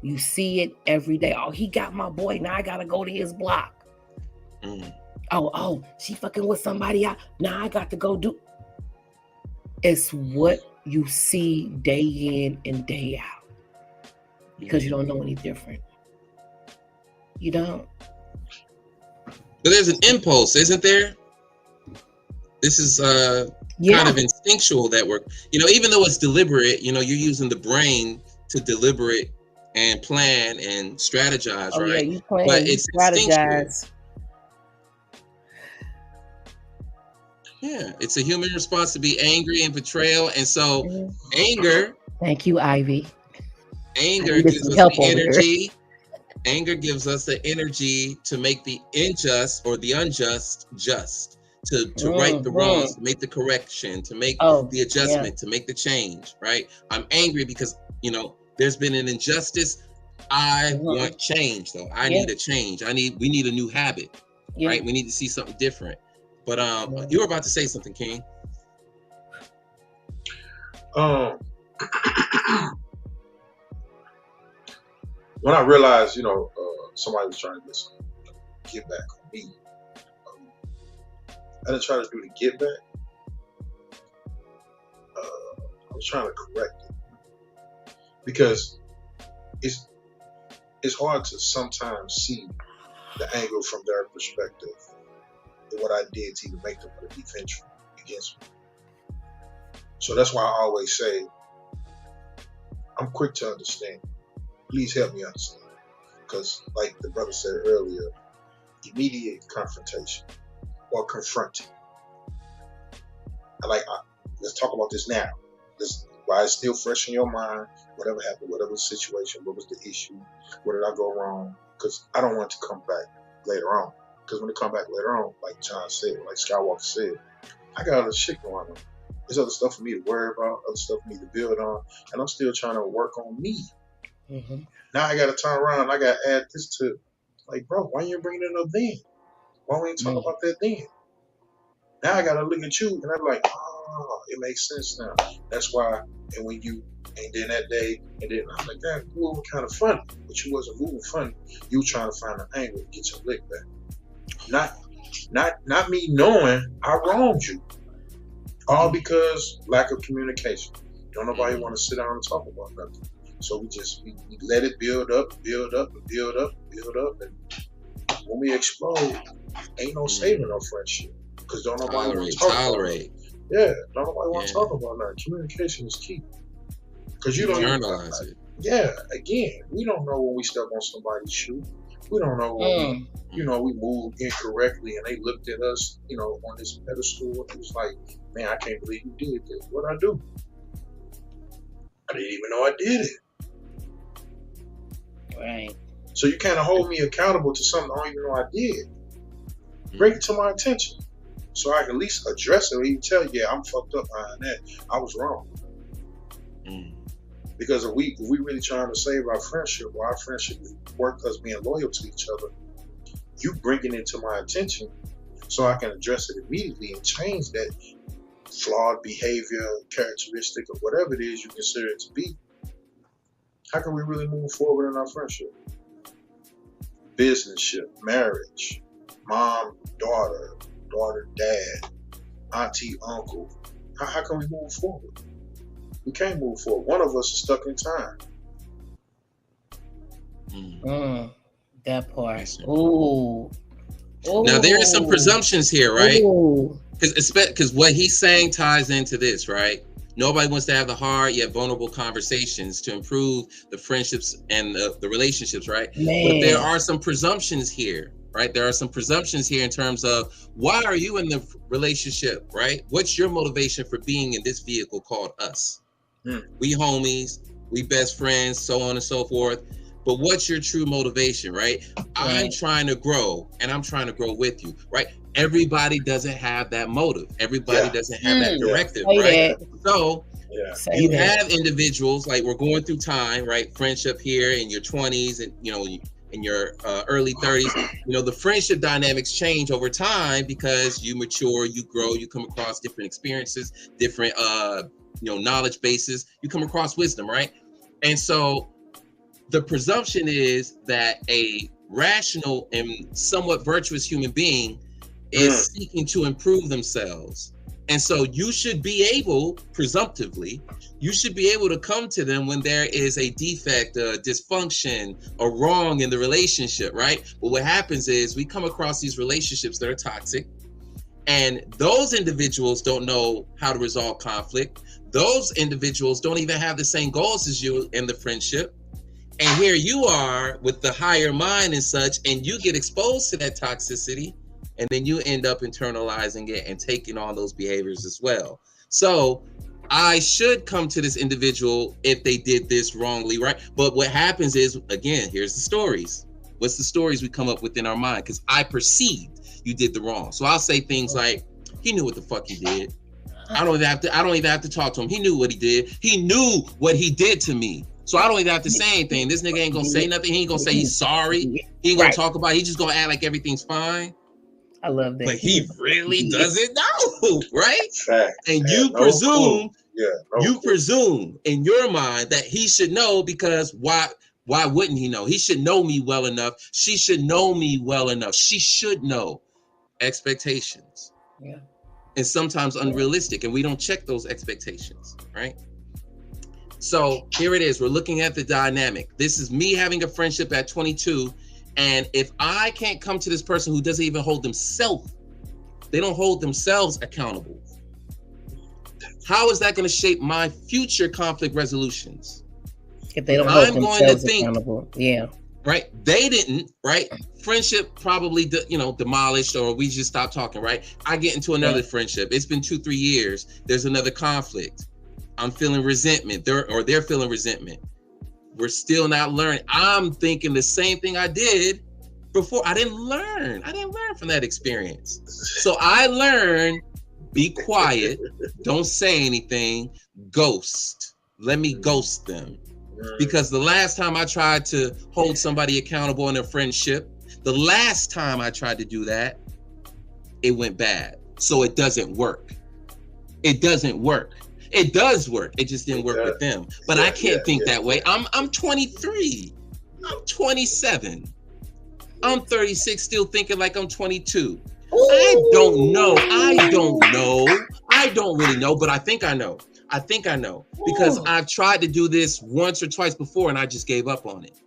Speaker 2: you see it every day. Oh, he got my boy. Now I gotta go to his block. Oh, she fucking with somebody else. Now I got to go do. It's what you see day in and day out, because you don't know any different. You don't.
Speaker 3: But there's an impulse, isn't there? This is kind of instinctual that we're, even though it's deliberate, you're using the brain to deliberate and plan and strategize, right?
Speaker 2: Yeah, you plan,
Speaker 3: but it's
Speaker 2: strategize.
Speaker 3: Yeah, it's a human response to be angry and betrayal. And so anger.
Speaker 2: Thank you, Ivy.
Speaker 3: Anger gives us the energy. Anger gives us the energy to make the unjust or the unjust just, to right the wrongs, to make the correction, to make the adjustment, to make the change, right? I'm angry because, there's been an injustice. I want change, though. I need a change. We need a new habit, right? We need to see something different. But you were about to say something, King.
Speaker 4: When I realized, somebody was trying to get back on me, I didn't try to do the get back. I was trying to correct it, because it's hard to sometimes see the angle from their perspective and what I did to even make them want to be vengeful against me. So that's why I always say, I'm quick to understand. Please help me understand. Because like the brother said earlier, immediate confrontation or confronting. Let's talk about this now. Why it's still fresh in your mind, whatever happened, whatever the situation, what was the issue, where did I go wrong? Because I don't want it to come back later on. Because when it come back later on, like John said, like Skywalker said, I got other shit going on. There's other stuff for me to worry about, other stuff for me to build on, and I'm still trying to work on me. Now I got to turn around, I got to add this to, like, bro, why you bringing it up then? Why we ain't talk about that then? Now I got to look at you, and I'm like, it makes sense now. That's why, and when you, and then that day, and then I'm like, that moving kind of funny, but you wasn't moving funny. You were trying to find an angle to get your lick back. Not me knowing I wronged you. All because lack of communication. Don't nobody want to sit down and talk about nothing. So we let it build up, and when we explode, ain't no saving no friendship. Because don't nobody want to talk about it. Yeah, don't nobody want to talk about that. Communication is key. Because you don't
Speaker 3: internalize it.
Speaker 4: Yeah, again, we don't know when we step on somebody's shoe. We don't know when we moved incorrectly and they looked at us, on this pedestal and it was like, man, I can't believe you did this. What'd I do? I didn't even know I did it.
Speaker 2: Right.
Speaker 4: So you kind of hold me accountable to something I don't even know I did. Bring it to my attention. So I can at least address it or even tell you, yeah, I'm fucked up behind that. I was wrong. Because if we really trying to save our friendship, or our friendship is worth us being loyal to each other, you bringing it to my attention so I can address it immediately and change that flawed behavior, characteristic, or whatever it is you consider it to be. How can we really move forward in our friendship? Businessship, marriage, mom, daughter, dad, auntie, uncle. How can we move forward? We can't move forward. One of us is stuck in time.
Speaker 2: That part. Ooh.
Speaker 3: Now there are some presumptions here, right? Because what he's saying ties into this, right? Nobody wants to have the hard yet vulnerable conversations to improve the friendships and the relationships, right?
Speaker 2: Man.
Speaker 3: But there are some presumptions here, right? There are some presumptions here in terms of why are you in the relationship, right? What's your motivation for being in this vehicle called us? We homies, we best friends, so on and so forth. But what's your true motivation, right? I'm trying to grow and I'm trying to grow with you, right? Everybody doesn't have that motive. Everybody doesn't have that directive, right? So you have individuals, like we're going through time, right? Friendship here in your 20s and, in your early 30s, the friendship dynamics change over time because you mature, you grow, you come across different experiences, different, knowledge bases, you come across wisdom, right? And so the presumption is that a rational and somewhat virtuous human being is seeking to improve themselves. And so you should be able, presumptively, you should be able to come to them when there is a defect, a dysfunction, a wrong in the relationship, right? But what happens is we come across these relationships that are toxic, and those individuals don't know how to resolve conflict. Those individuals don't even have the same goals as you in the friendship. And here you are with the higher mind and such, and you get exposed to that toxicity, and then you end up internalizing it and taking on those behaviors as well. So I should come to this individual if they did this wrongly, right? But what happens is, again, here's the stories. What's the stories we come up with in our mind? Because I perceived you did the wrong. So I'll say things like, he knew what the fuck he did. I don't even have to talk to him. He knew what he did. He knew what he did to me. So I don't even have to say anything. This nigga ain't gonna say nothing. He ain't gonna say he's sorry. He ain't gonna talk about it. He just gonna act like everything's fine.
Speaker 2: I love that.
Speaker 3: But he really doesn't know, right?
Speaker 4: Fact.
Speaker 3: And you presume, presume in your mind that he should know, because why wouldn't he know? He should know me well enough. She should know me well enough. She should know. Expectations.
Speaker 2: Yeah.
Speaker 3: And sometimes unrealistic, and we don't check those expectations, right? So here it is. We're looking at the dynamic. This is me having a friendship at 22. And if I can't come to this person who doesn't even hold themselves, they don't hold themselves accountable, how is that going to shape my future conflict resolutions?
Speaker 2: If they don't hold themselves accountable. Yeah.
Speaker 3: Right? They didn't, right? Friendship probably, demolished, or we just stopped talking, right? I get into another friendship. It's been 2-3 years. There's another conflict. I'm feeling resentment. They're feeling resentment. We're still not learning. I'm thinking the same thing I did before. I didn't learn from that experience. So I learned, be quiet, don't say anything, ghost. Let me ghost them. Because the last time I tried to hold somebody accountable in a friendship, the last time I tried to do that, it went bad. So it doesn't work. It doesn't work. It does work. It just didn't work with them. But I can't think that way. I'm 23. I'm 27. I'm 36, still thinking like I'm 22. I don't know. I don't really know, but I think I know. Because I've tried to do this once or twice before and I just gave up on it.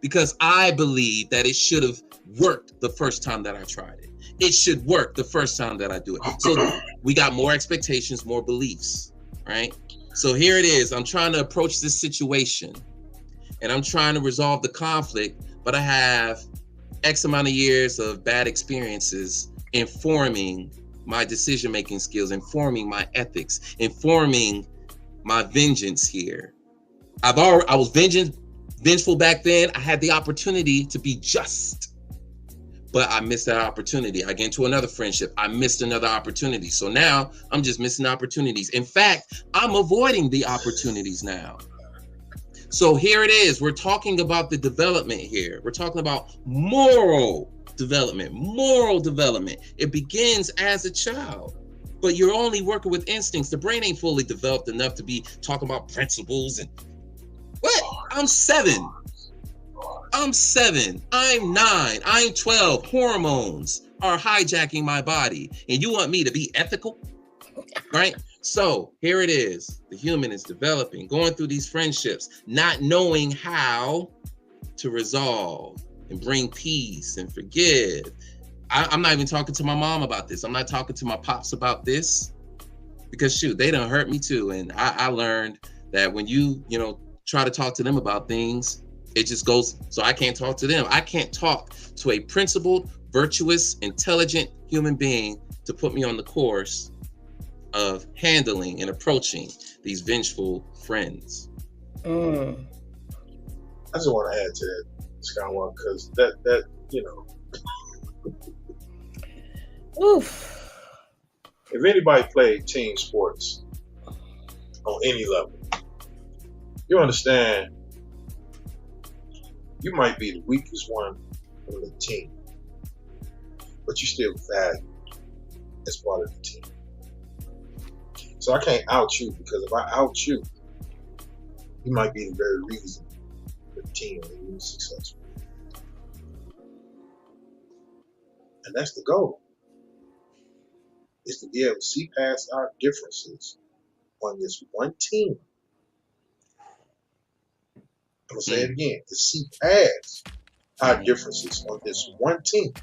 Speaker 3: because I believe that it should have worked the first time that I tried it. It should work the first time that I do it. So we got more expectations, more beliefs, right? So here it is. I'm trying to approach this situation and I'm trying to resolve the conflict, but I have X amount of years of bad experiences informing my decision-making skills, informing my ethics, informing my vengeance here. I was vengeful back then. I had the opportunity to be just, but I missed that opportunity. I get into another friendship. I missed another opportunity. So now I'm just missing opportunities. In fact, I'm avoiding the opportunities now. So here it is. We're talking about the development here. We're talking about moral development. It begins as a child, but you're only working with instincts. The brain ain't fully developed enough to be talking about principles and what? I'm 7. I'm 9. I'm 12. Hormones are hijacking my body. And you want me to be ethical? Right? So here it is. The human is developing, going through these friendships, not knowing how to resolve and bring peace and forgive. I'm not even talking to my mom about this. I'm not talking to my pops about this because shoot, they done hurt me too. And I learned that when you try to talk to them about things, it just goes, so I can't talk to them. I can't talk to a principled, virtuous, intelligent human being to put me on the course of handling and approaching these vengeful friends.
Speaker 4: I just want to add to that, Skywalker, because that
Speaker 2: Oof.
Speaker 4: If anybody played team sports on any level, you understand you might be the weakest one on the team, but you still valued as part of the team. So I can't out you, because if I out you, you might be the very reason the team is successful. And that's the goal. Is to be able to see past our differences on this one team. I'm going to say it again. To see past our differences on this one team.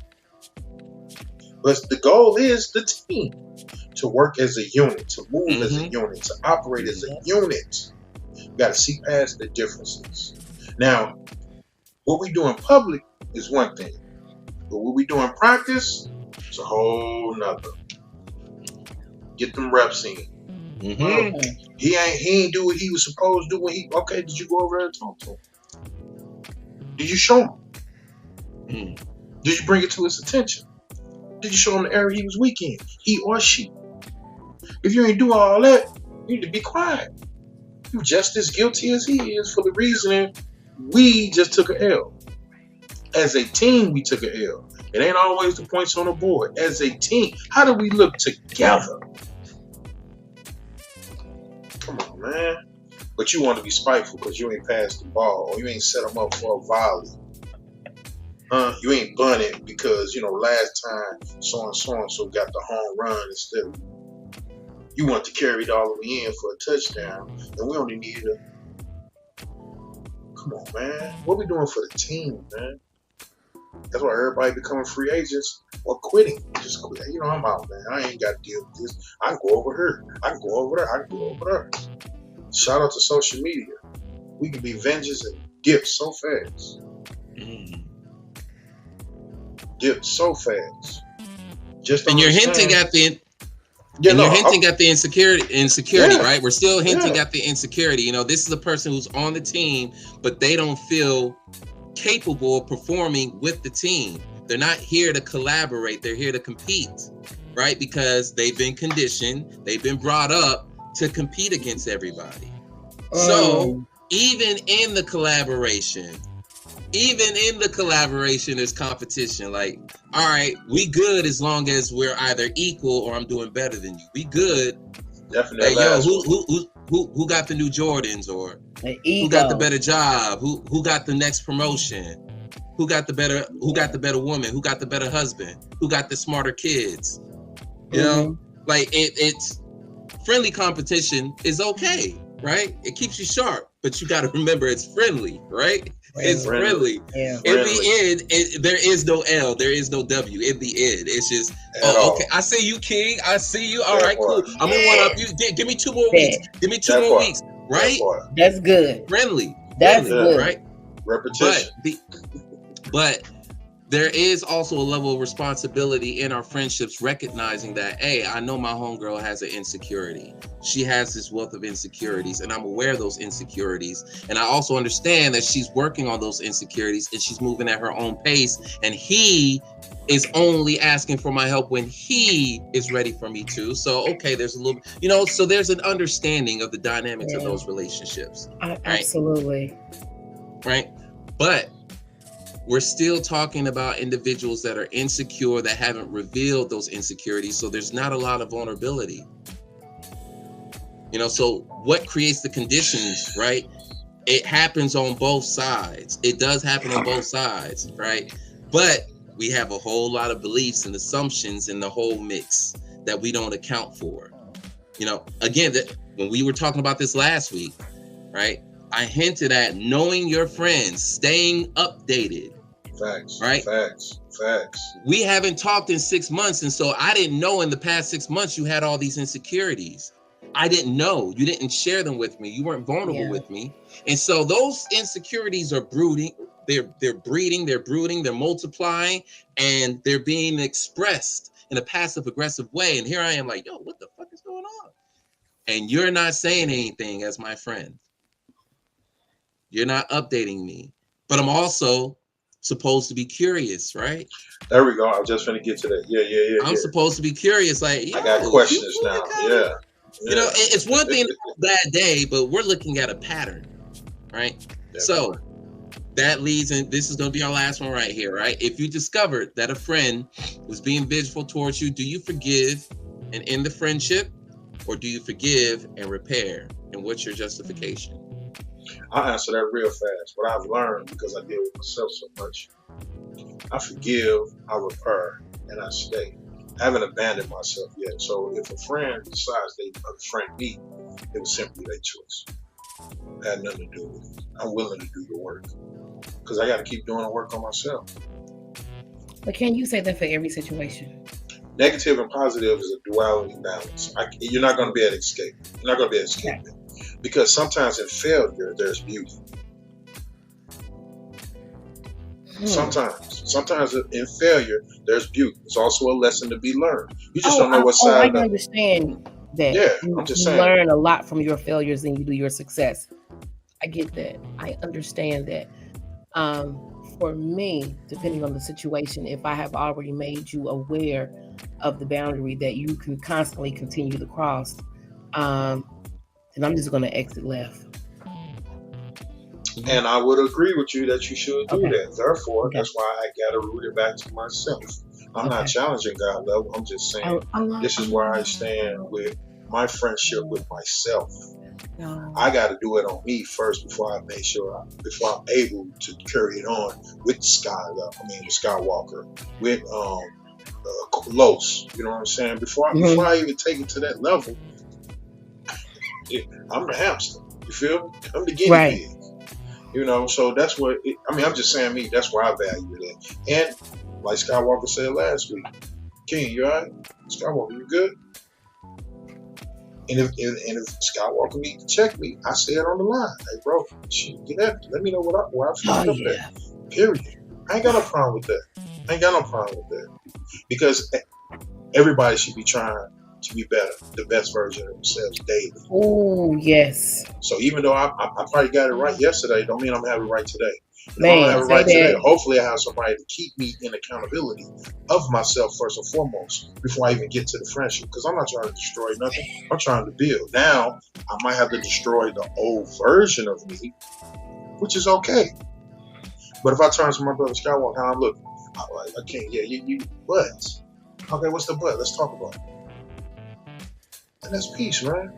Speaker 4: But the goal is the team. To work as a unit, to move as a unit, to operate as a unit. You got to see past the differences. Now, what we do in public is one thing. But what we do in practice is a whole nother. Get them reps in. He ain't do what he was supposed to do when okay, did you go over there and talk to him? Did you show him? Did you bring it to his attention? Did you show him the area he was weak in? He or she? If you ain't do all that, you need to be quiet. You're just as guilty as he is for the reasoning we just took an L. As a team, we took an L. It ain't always the points on the board. As a team, how do we look together? Come on, man. But you want to be spiteful because you ain't passed the ball or you ain't set them up for a volley. You ain't bunted because, last time so-and-so got the home run instead of you want to carry it all the way in for a touchdown, and we only need come on, man. What we doing for the team, man? That's why everybody becoming free agents or quitting. Just quit. I'm out, man. I ain't got to deal with this. I can go over here. I can go over there. I can go over there. Shout out to social media. We can be vengeance and dip so fast. Dip so fast.
Speaker 3: And you're hinting at the at the insecurity, right? We're still hinting at the insecurity. This is a person who's on the team, but they don't feel capable of performing with the team. They're not here to collaborate. They're here to compete, right? Because they've been conditioned, they've been brought up to compete against everybody. So even in the collaboration, there's competition. Like, all right, we good as long as we're either equal or I'm doing better than you. We good.
Speaker 4: Definitely.
Speaker 3: Like, who got the new Jordans, or who got the better job? Who got the next promotion? Who got the better woman? Who got the better husband? Who got the smarter kids? Like it's friendly competition is okay. right? It keeps you sharp, but you got to remember it's friendly, right? It's friendly.
Speaker 2: Yeah.
Speaker 3: In the end, there is no L, there is no W. In the end, it's just, okay. I see you, King. I see you. All right, cool. I'm gonna one up you. Give me 2 more weeks. Give me 2 more weeks. Right?
Speaker 2: That's good.
Speaker 3: Friendly.
Speaker 2: That's good.
Speaker 3: Right?
Speaker 4: Repetition.
Speaker 3: But there is also a level of responsibility in our friendships, recognizing that, hey, I know my homegirl has an insecurity. She has this wealth of insecurities, and I'm aware of those insecurities. And I also understand that she's working on those insecurities and she's moving at her own pace. And he is only asking for my help when he is ready for me to. So, okay, there's a little, so there's an understanding of the dynamics of those relationships. Right?
Speaker 2: Absolutely.
Speaker 3: Right? But we're still talking about individuals that are insecure, that haven't revealed those insecurities. So there's not a lot of vulnerability. So what creates the conditions, right? It happens on both sides. It does happen on both sides, right? But we have a whole lot of beliefs and assumptions in the whole mix that we don't account for. Again, that when we were talking about this last week, right? I hinted at knowing your friends, staying updated.
Speaker 4: Facts.
Speaker 3: Right?
Speaker 4: Facts.
Speaker 3: We haven't talked in 6 months, and so I didn't know in the past 6 months you had all these insecurities. I didn't know. You didn't share them with me. You weren't vulnerable with me. And so those insecurities are brooding. They're breeding, they're brooding, they're multiplying, and they're being expressed in a passive aggressive way. And here I am like, yo, what the fuck is going on? And you're not saying anything as my friend. You're not updating me. But I'm also supposed to be curious, right?
Speaker 4: There we go. I was just going to get to that. Yeah.
Speaker 3: I'm supposed to be curious. Like,
Speaker 4: I got questions now. Yeah.
Speaker 3: It's one thing to have a bad day, but we're looking at a pattern, right? Definitely. So that leads, and this is going to be our last one right here, right? If you discovered that a friend was being vengeful towards you, do you forgive and end the friendship, or do you forgive and repair? And what's your justification?
Speaker 4: I'll answer that real fast. What I've learned, because I deal with myself so much, I forgive, I repair, and I stay. I haven't abandoned myself yet. So if a friend decides they unfriend me, it was simply their choice. It had nothing to do with it. I'm willing to do the work because I got to keep doing the work on myself.
Speaker 2: But can you say that for every situation?
Speaker 4: Negative and positive is a duality balance. You're not going to be able to escape. You're not going to be able to escape it. Because sometimes in failure, there's beauty. Sometimes in failure, there's beauty. It's also a lesson to be learned. You just don't know what side.
Speaker 2: I understand that.
Speaker 4: Yeah, I'm just saying.
Speaker 2: You learn a lot from your failures than you do your success. I get that. I understand that. For me, depending on the situation, if I have already made you aware of the boundary that you can constantly continue to cross, then I'm just going to exit left.
Speaker 4: And I would agree with you that you should do that. Therefore, that's why I got to root it back to myself. I'm not challenging God level. I'm just saying this is where I stand with my friendship with myself. I got to do it on me first before I'm able to carry it on with the Skywalker, with Los. You know what I'm saying? Before I even take it to that level, I'm the hamster. You feel me? I'm the guinea pig. So that's what, I'm just saying me, that's where I value it at. And like Skywalker said last week, King, you all right? Skywalker, you good? And if Skywalker need to check me, I say it on the line. Hey, bro, get at me. Let me know where I fucked up at. Period. I ain't got no problem with that. Because everybody should be trying to be better, the best version of themselves daily.
Speaker 2: Oh, yes.
Speaker 4: So even though I probably got it right yesterday, don't mean I'm having it right today. If I don't have it right today, hopefully I have somebody to keep me in accountability of myself first and foremost before I even get to the friendship. Because I'm not trying to destroy nothing. I'm trying to build. Now, I might have to destroy the old version of me, which is okay. But if I turn to my brother Skywalker, how I'm looking, I'm like, okay, you but. Okay, what's the but? Let's talk about it. And that's peace, man.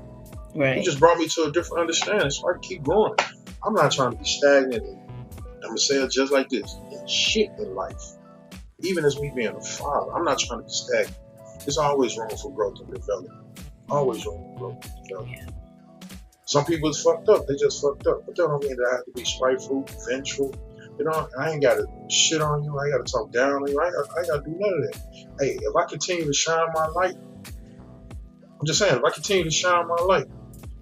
Speaker 2: Right.
Speaker 4: You just brought me to a different understanding, so I can keep going. I'm not trying to be stagnant. I'm going to say it just like this. In shit in life, even as me being a father, I'm not trying to be stagnant. There's always room for growth and development. Always room for growth and development. Some people is fucked up. They just fucked up. But that don't mean that I have to be spiteful, vengeful. You know, I ain't got to shit on you. I ain't got to talk down on you. I ain't got to do none of that. Hey, if I continue to shine my light, I'm just saying, if I continue to shine my light,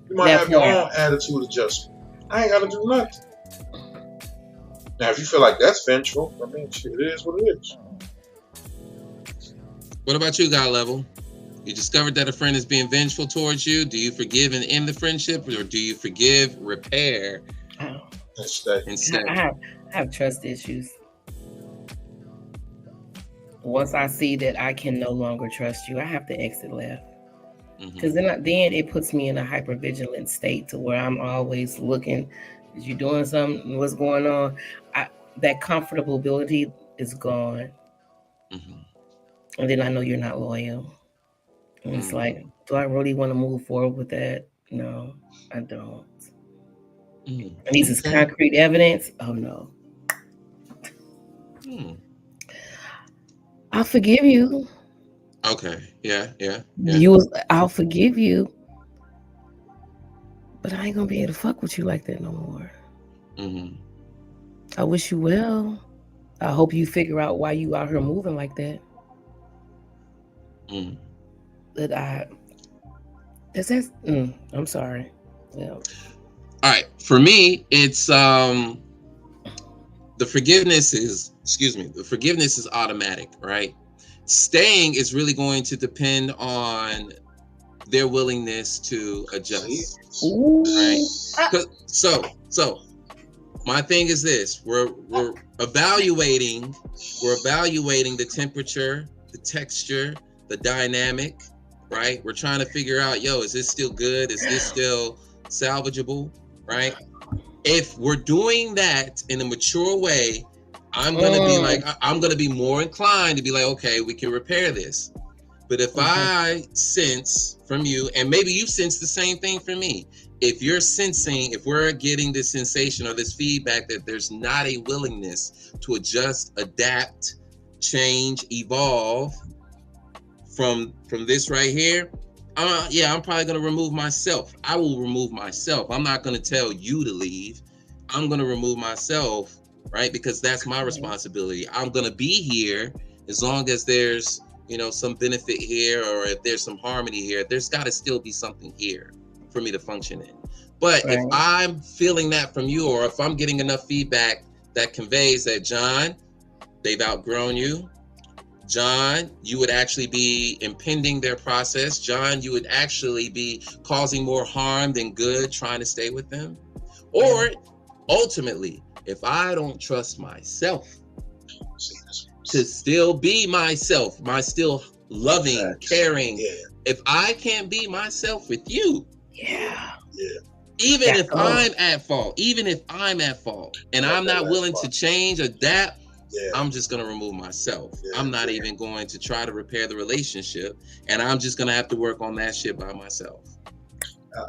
Speaker 4: you might have your own attitude adjustment. I ain't got to do nothing. Now, if you feel like that's vengeful, I mean, shit, it is what it is.
Speaker 3: What about you, God Level? You discovered that a friend is being vengeful towards you. Do you forgive and end the friendship, or do you forgive, repair, instead?
Speaker 2: I have trust issues. Once I see that I can no longer trust you, I have to exit left. Because then it puts me in a hypervigilant state to where I'm always looking. Is you doing something? What's going on? That comfortability is gone. And then I know you're not loyal. And it's like, do I really want to move forward with that? No, I don't. And this is concrete evidence. Oh no. I'll forgive you.
Speaker 3: Okay. Yeah.
Speaker 2: I'll forgive you. But I ain't gonna be able to fuck with you like that no more. I wish you well. I hope you figure out why you out here moving like that. But I'm sorry. Yeah.
Speaker 3: All right. For me, it's the forgiveness is automatic, right? Staying is really going to depend on their willingness to adjust. Right? So my thing is this: we're evaluating the temperature, the texture, the dynamic, right? We're trying to figure out, is this still good? Is this still salvageable, right? If we're doing that in a mature way, I'm gonna be more inclined to be like, okay, we can repair this. But if I sense from you, and maybe you sense the same thing from me, if we're getting this sensation or this feedback that there's not a willingness to adjust, adapt, change, evolve from this right here, I'm probably gonna remove myself. I will remove myself. I'm not gonna tell you to leave. I'm gonna remove myself, right? Because that's my responsibility. I'm gonna be here as long as there's some benefit here, or if there's some harmony here. There's got to still be something here for me to function in. But if I'm feeling that from you, or if I'm getting enough feedback that conveys that, John, they've outgrown you, John, you would actually be impeding their process, John, you would actually be causing more harm than good trying to stay with them, or ultimately, if I don't trust myself to still be myself, my still loving, caring, if I can't be myself with you, even if I'm at fault, and I'm not willing to change, adapt, I'm just going to remove myself. I'm not even going to try to repair the relationship, and I'm just going to have to work on that shit by myself.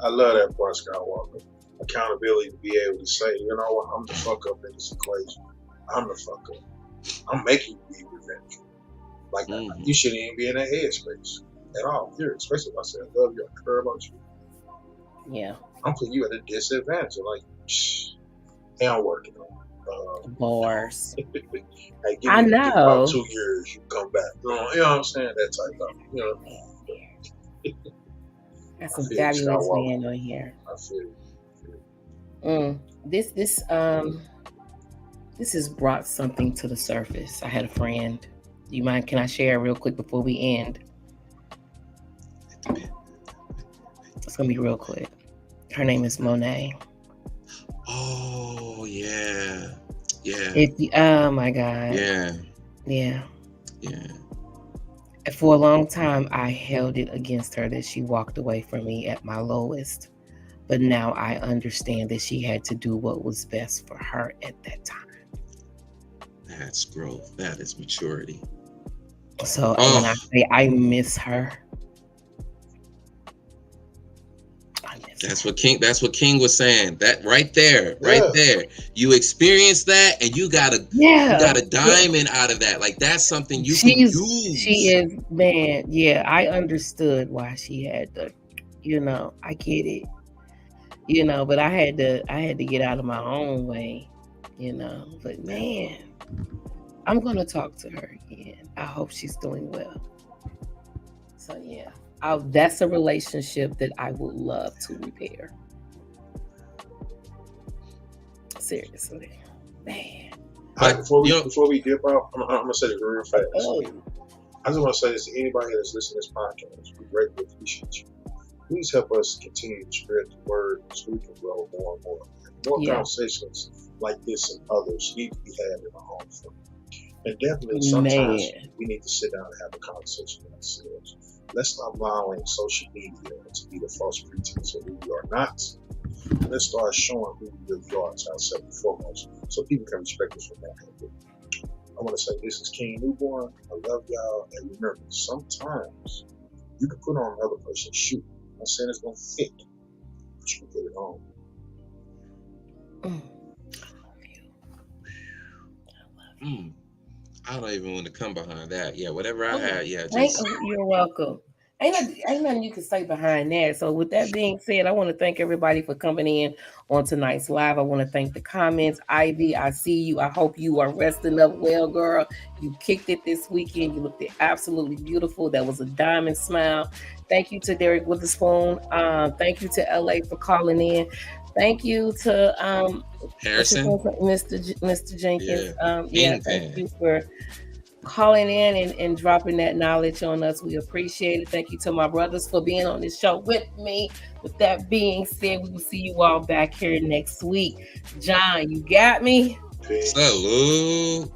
Speaker 4: I love that part, Skywalker. Accountability to be able to say, you know what, I'm the fuck up in this equation. I'm the fuck up. I'm making you be revengeful. Like, you shouldn't even be in that headspace at all. Especially if I say I love you, I care about you.
Speaker 2: Yeah.
Speaker 4: I'm putting you at a disadvantage. Like, hey, I'm working on
Speaker 2: bars.
Speaker 4: Hey, give
Speaker 2: I
Speaker 4: me
Speaker 2: know.
Speaker 4: About 2 years, you come back. You know what I'm saying? That type of,
Speaker 2: That's some fabulous man on here.
Speaker 4: I feel
Speaker 2: This has brought something to the surface. I had a friend. Do you mind? Can I share real quick before we end? It's gonna be real quick. Her name is Monet.
Speaker 3: Oh yeah.
Speaker 2: Oh my God. Yeah. For a long time, I held it against her that she walked away from me at my lowest. But now I understand that she had to do what was best for her at that time.
Speaker 3: That's growth. That is maturity.
Speaker 2: So when I say I miss her, That's what King was saying. That right there. You experienced that, and you got a diamond out of that. Like, that's something you can use. She is, man. Yeah, I understood why she had to. I get it. you know, but I had to get out of my own way, you know. But man, I'm gonna talk to her again. I hope she's doing well. So yeah, that's a relationship that I would love to repair. Seriously, man.
Speaker 4: But before we dip out, I'm gonna say this real fast. Oh. I just want to say this to anybody that's listening to this podcast. We greatly appreciate you. Please help us continue to spread the word so we can grow more and more. More conversations like this and others need to be had in our home front. And definitely sometimes we need to sit down and have a conversation with ourselves. Let's not allow social media to be the false pretense of who we are not. Let's start showing who we really are to ourselves and foremost so people can respect us from that angle. I want to say this is King Newborn. I love y'all. And remember, sometimes you can put on another person's shoe. I'm not saying it's going to fit, but you can put it on.
Speaker 3: I don't even want to come behind that. Yeah, whatever I had. Yeah,
Speaker 2: you're welcome. Ain't nothing you can say behind that. So with that being said, I want to thank everybody for coming in on tonight's live. I want to thank the comments. Ivy, I see you. I hope you are resting up well, girl. You kicked it this weekend. You looked absolutely beautiful. That was a diamond smile. Thank you to Derek Witherspoon. Thank you to LA for calling in. Thank you to
Speaker 3: Harrison,
Speaker 2: Mr. Jenkins. Thank you for calling in and dropping that knowledge on us. We appreciate it. Thank you to my brothers for being on this show with me. With that being said, we will see you all back here next week. John, you got me?
Speaker 3: Salute.